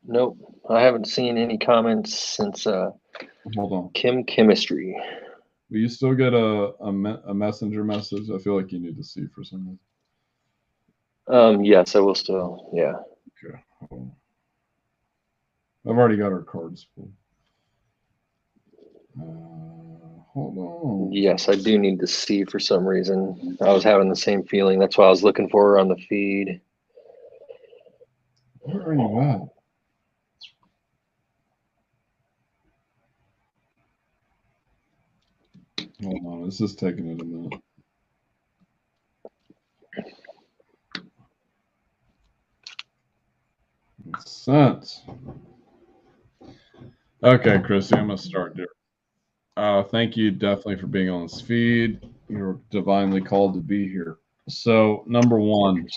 Nope. I haven't seen any comments since Hold on. Chemistry. Will you still get a messenger message? I feel like you need to see for some reason. Yes, I will still. Yeah. Okay. I've already got her cards pulled. Hold on. Yes, I do need to see for some reason. I was having the same feeling. That's why I was looking for her on the feed. Where are you at? Hold on, this is taking it a minute. Okay, Chrissy, I'm gonna start there. Thank you definitely for being on this feed. You're divinely called to be here. So, number one,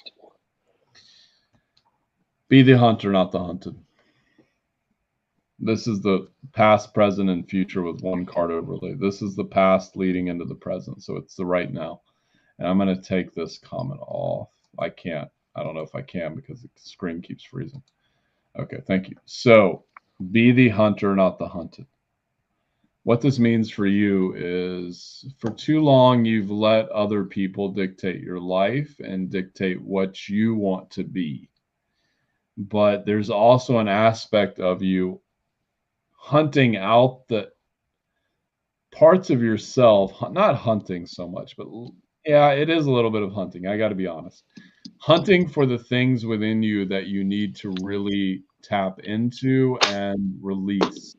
be the hunter, not the hunted. This is the past, present, and future with one card overlay. This is the past leading into the present. So it's the right now. And I'm going to take this comment off. I can't. I don't know if I can because the screen keeps freezing. Okay, thank you. So be the hunter, not the hunted. What this means for you is for too long, you've let other people dictate your life and dictate what you want to be. But there's also an aspect of you hunting out the parts of yourself, not hunting so much, but yeah, it is a little bit of hunting. I got to be honest. Hunting for the things within you that you need to really tap into and release.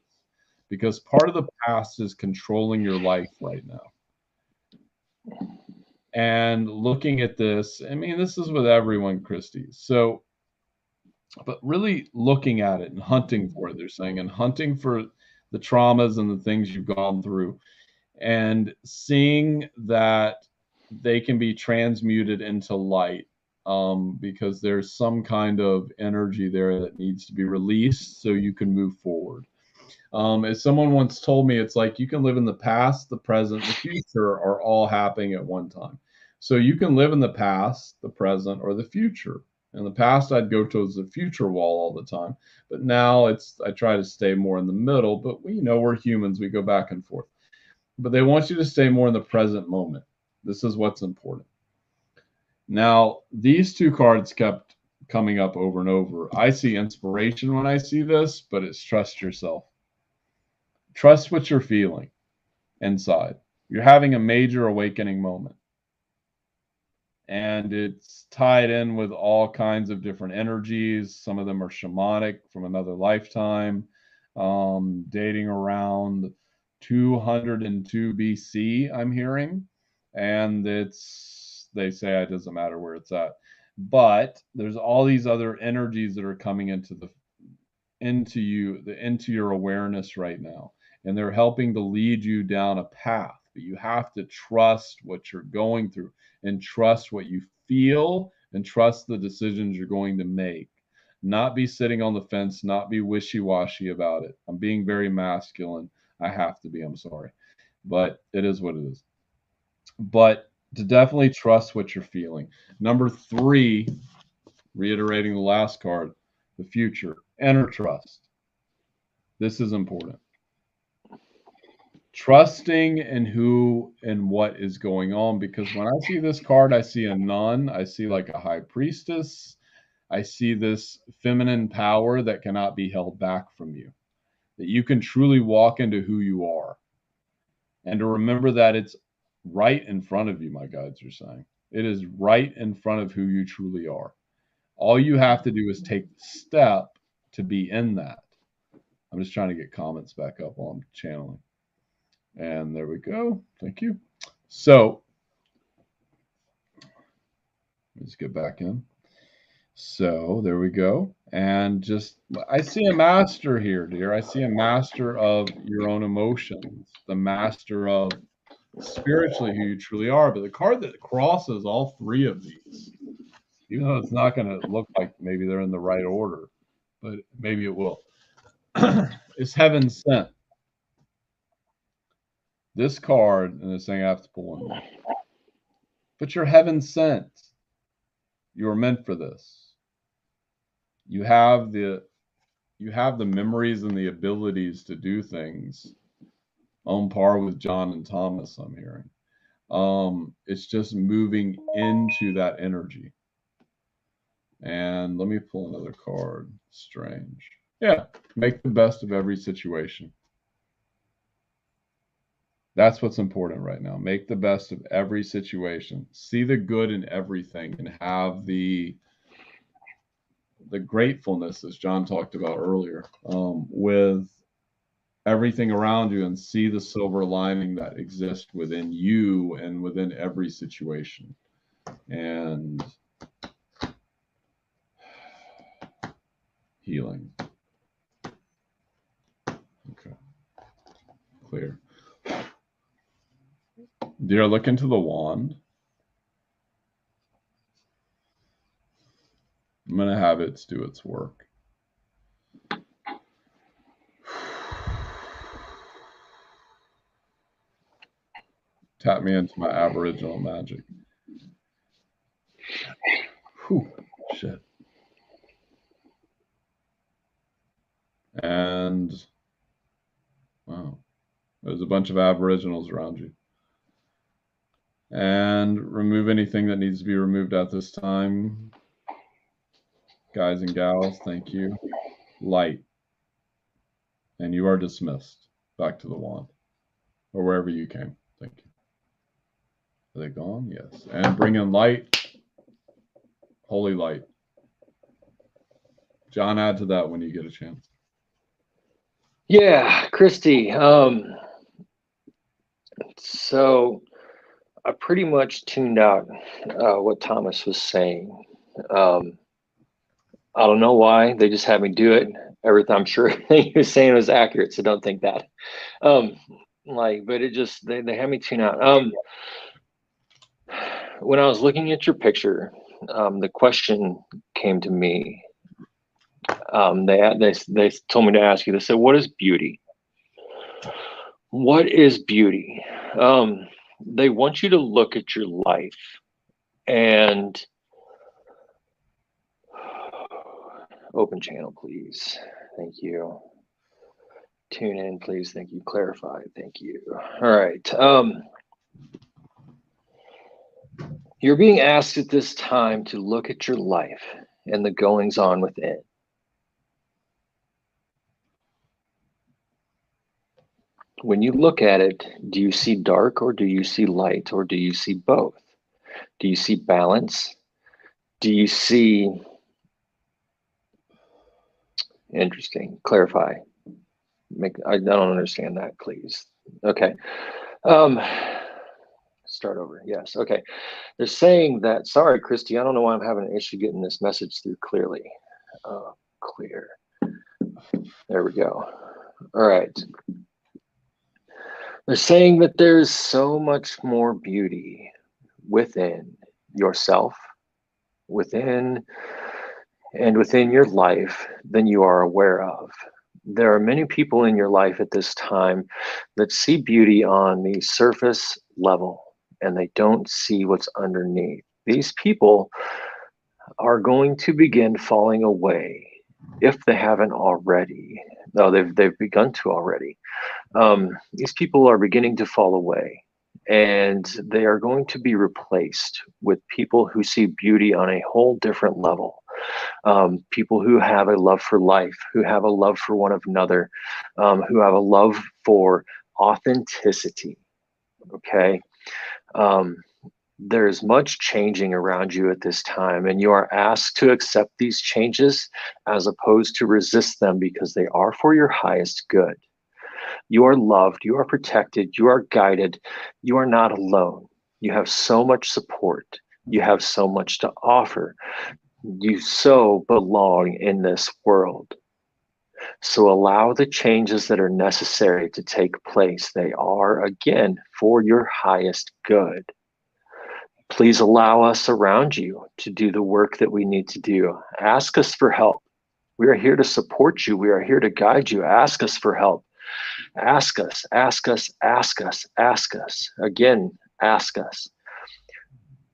Because part of the past is controlling your life right now. And looking at this, I mean, this is with everyone, Christy. So, but really looking at it and hunting for it, they're saying, and hunting for the traumas and the things you've gone through and seeing that they can be transmuted into light because there's some kind of energy there that needs to be released so you can move forward. As someone once told me, it's like you can live in the past, the present, the future are all happening at one time. So you can live in the past, the present, or the future. In the past, I'd go towards the future wall all the time, but now I try to stay more in the middle. But we're humans; we go back and forth. But they want you to stay more in the present moment. This is what's important. Now, these two cards kept coming up over and over. I see inspiration when I see this, but it's trust yourself. Trust what you're feeling inside. You're having a major awakening moment. And it's tied in with all kinds of different energies. Some of them are shamanic from another lifetime, dating around 202 BC, I'm hearing. And they say it doesn't matter where it's at. But there's all these other energies that are coming into your awareness right now, and they're helping to lead you down a path, but you have to trust what you're going through and trust what you feel and trust the decisions you're going to make, not be sitting on the fence, not be wishy-washy about it. I'm being very masculine. I have to be, I'm sorry, but it is what it is. But to definitely trust what you're feeling. Number 3, reiterating the last card, the future, enter trust. This is important. Trusting in who and what is going on, because when I see this card, I see a nun, I see like a high priestess, I see this feminine power that cannot be held back from you, that you can truly walk into who you are. And to remember that it's right in front of you, my guides are saying. It is right in front of who you truly are. All you have to do is take the step to be in that. I'm just trying to get comments back up while I'm channeling. And there we go. Thank you. So let's get back in. So there we go. And just, I see a master here, dear. I see a master of your own emotions, the master of spiritually who you truly are. But the card that crosses all 3 of these, even though it's not going to look like maybe they're in the right order, but maybe it will, is heaven sent. This card, and this thing I have to pull one more. But you're heaven sent. You were meant for this. You have the memories and the abilities to do things on par with John and Thomas, I'm hearing. It's just moving into that energy. And let me pull another card. Strange. Yeah, make the best of every situation. That's what's important right now. Make the best of every situation. See the good in everything and have the gratefulness, as John talked about earlier, with everything around you, and see the silver lining that exists within you and within every situation. And healing. clear. Dear, look into the wand. I'm going to have it do its work. Tap me into my Aboriginal magic. Whew, shit. And, wow, there's a bunch of Aboriginals around you. And remove anything that needs to be removed at this time. Guys and gals, thank you. Light. And you are dismissed back to the wand, or wherever you came. Thank you. Are they gone? Yes. And bring in light. Holy light. John, add to that when you get a chance. Yeah, Christy. So I pretty much tuned out what Thomas was saying. I don't know why. They just had me do it. Everything, I'm sure he was saying was accurate, so don't think that. But it just they had me tune out. When I was looking at your picture, the question came to me. They told me to ask you. They said, "What is beauty? What is beauty?" They want you to look at your life and open channel, please. Thank you. Tune in, please. Thank you. Clarify. Thank you. All right. You're being asked at this time to look at your life and the goings on within. When you look at it, do you see dark or do you see light or do you see both? Do you see balance? Do you see... Interesting. Clarify. I don't understand that, please. Okay. Start over. Yes. Okay. They're saying that, sorry, Christy, I don't know why I'm having an issue getting this message through clearly. Clear. There we go. All right. They're saying that there's so much more beauty within yourself, within your life than you are aware of. There are many people in your life at this time that see beauty on the surface level and they don't see what's underneath. These people are going to begin falling away if they haven't already. No, they've begun to already. These people are beginning to fall away and they are going to be replaced with people who see beauty on a whole different level. People who have a love for life, who have a love for one another, who have a love for authenticity. Okay. There's much changing around you at this time, and you are asked to accept these changes as opposed to resist them because they are for your highest good. You are loved, you are protected, you are guided, you are not alone. You have so much support, you have so much to offer. You so belong in this world. So allow the changes that are necessary to take place. They are, again, for your highest good. Please allow us around you to do the work that we need to do. Ask us for help. We are here to support you. We are here to guide you. Ask us for help. Ask us, ask us, ask us, ask us. Again, ask us.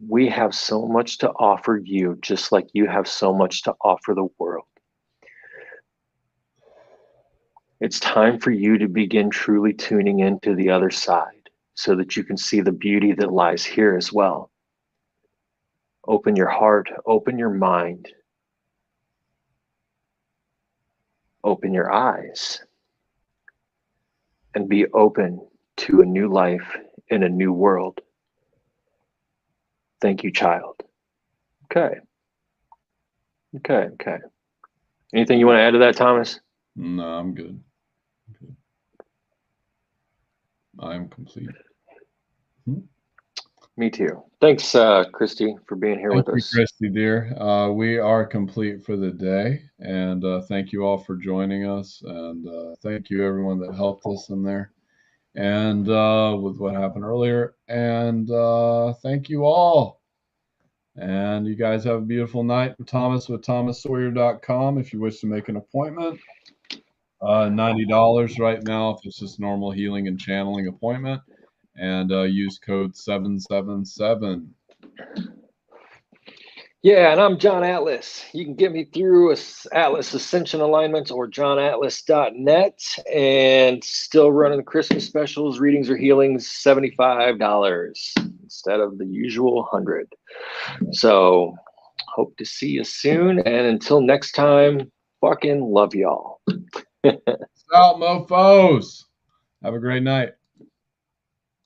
We have so much to offer you, just like you have so much to offer the world. It's time for you to begin truly tuning into the other side so that you can see the beauty that lies here as well. Open your heart, open your mind, open your eyes, and be open to a new life in a new world. Thank you, child. Okay. Anything you want to add to that, Thomas? No, I'm good. I'm complete. Me too. Thanks, Christy, for being here with us. Thank you, Christy, dear. We are complete for the day, and thank you all for joining us, and thank you everyone that helped us in there. and with what happened earlier. And thank you all. And you guys have a beautiful night. Thomas with ThomasSawyer.com if you wish to make an appointment. $90 right now if it's just normal healing and channeling appointment. And use code 777. Yeah, and I'm John Atlas. You can get me through Atlas Ascension Alignments or johnatlas.net, and still running the Christmas specials, readings or healings, $75 instead of the usual 100. So hope to see you soon, and until next time, fucking love y'all. Out, mofos. Have a great night.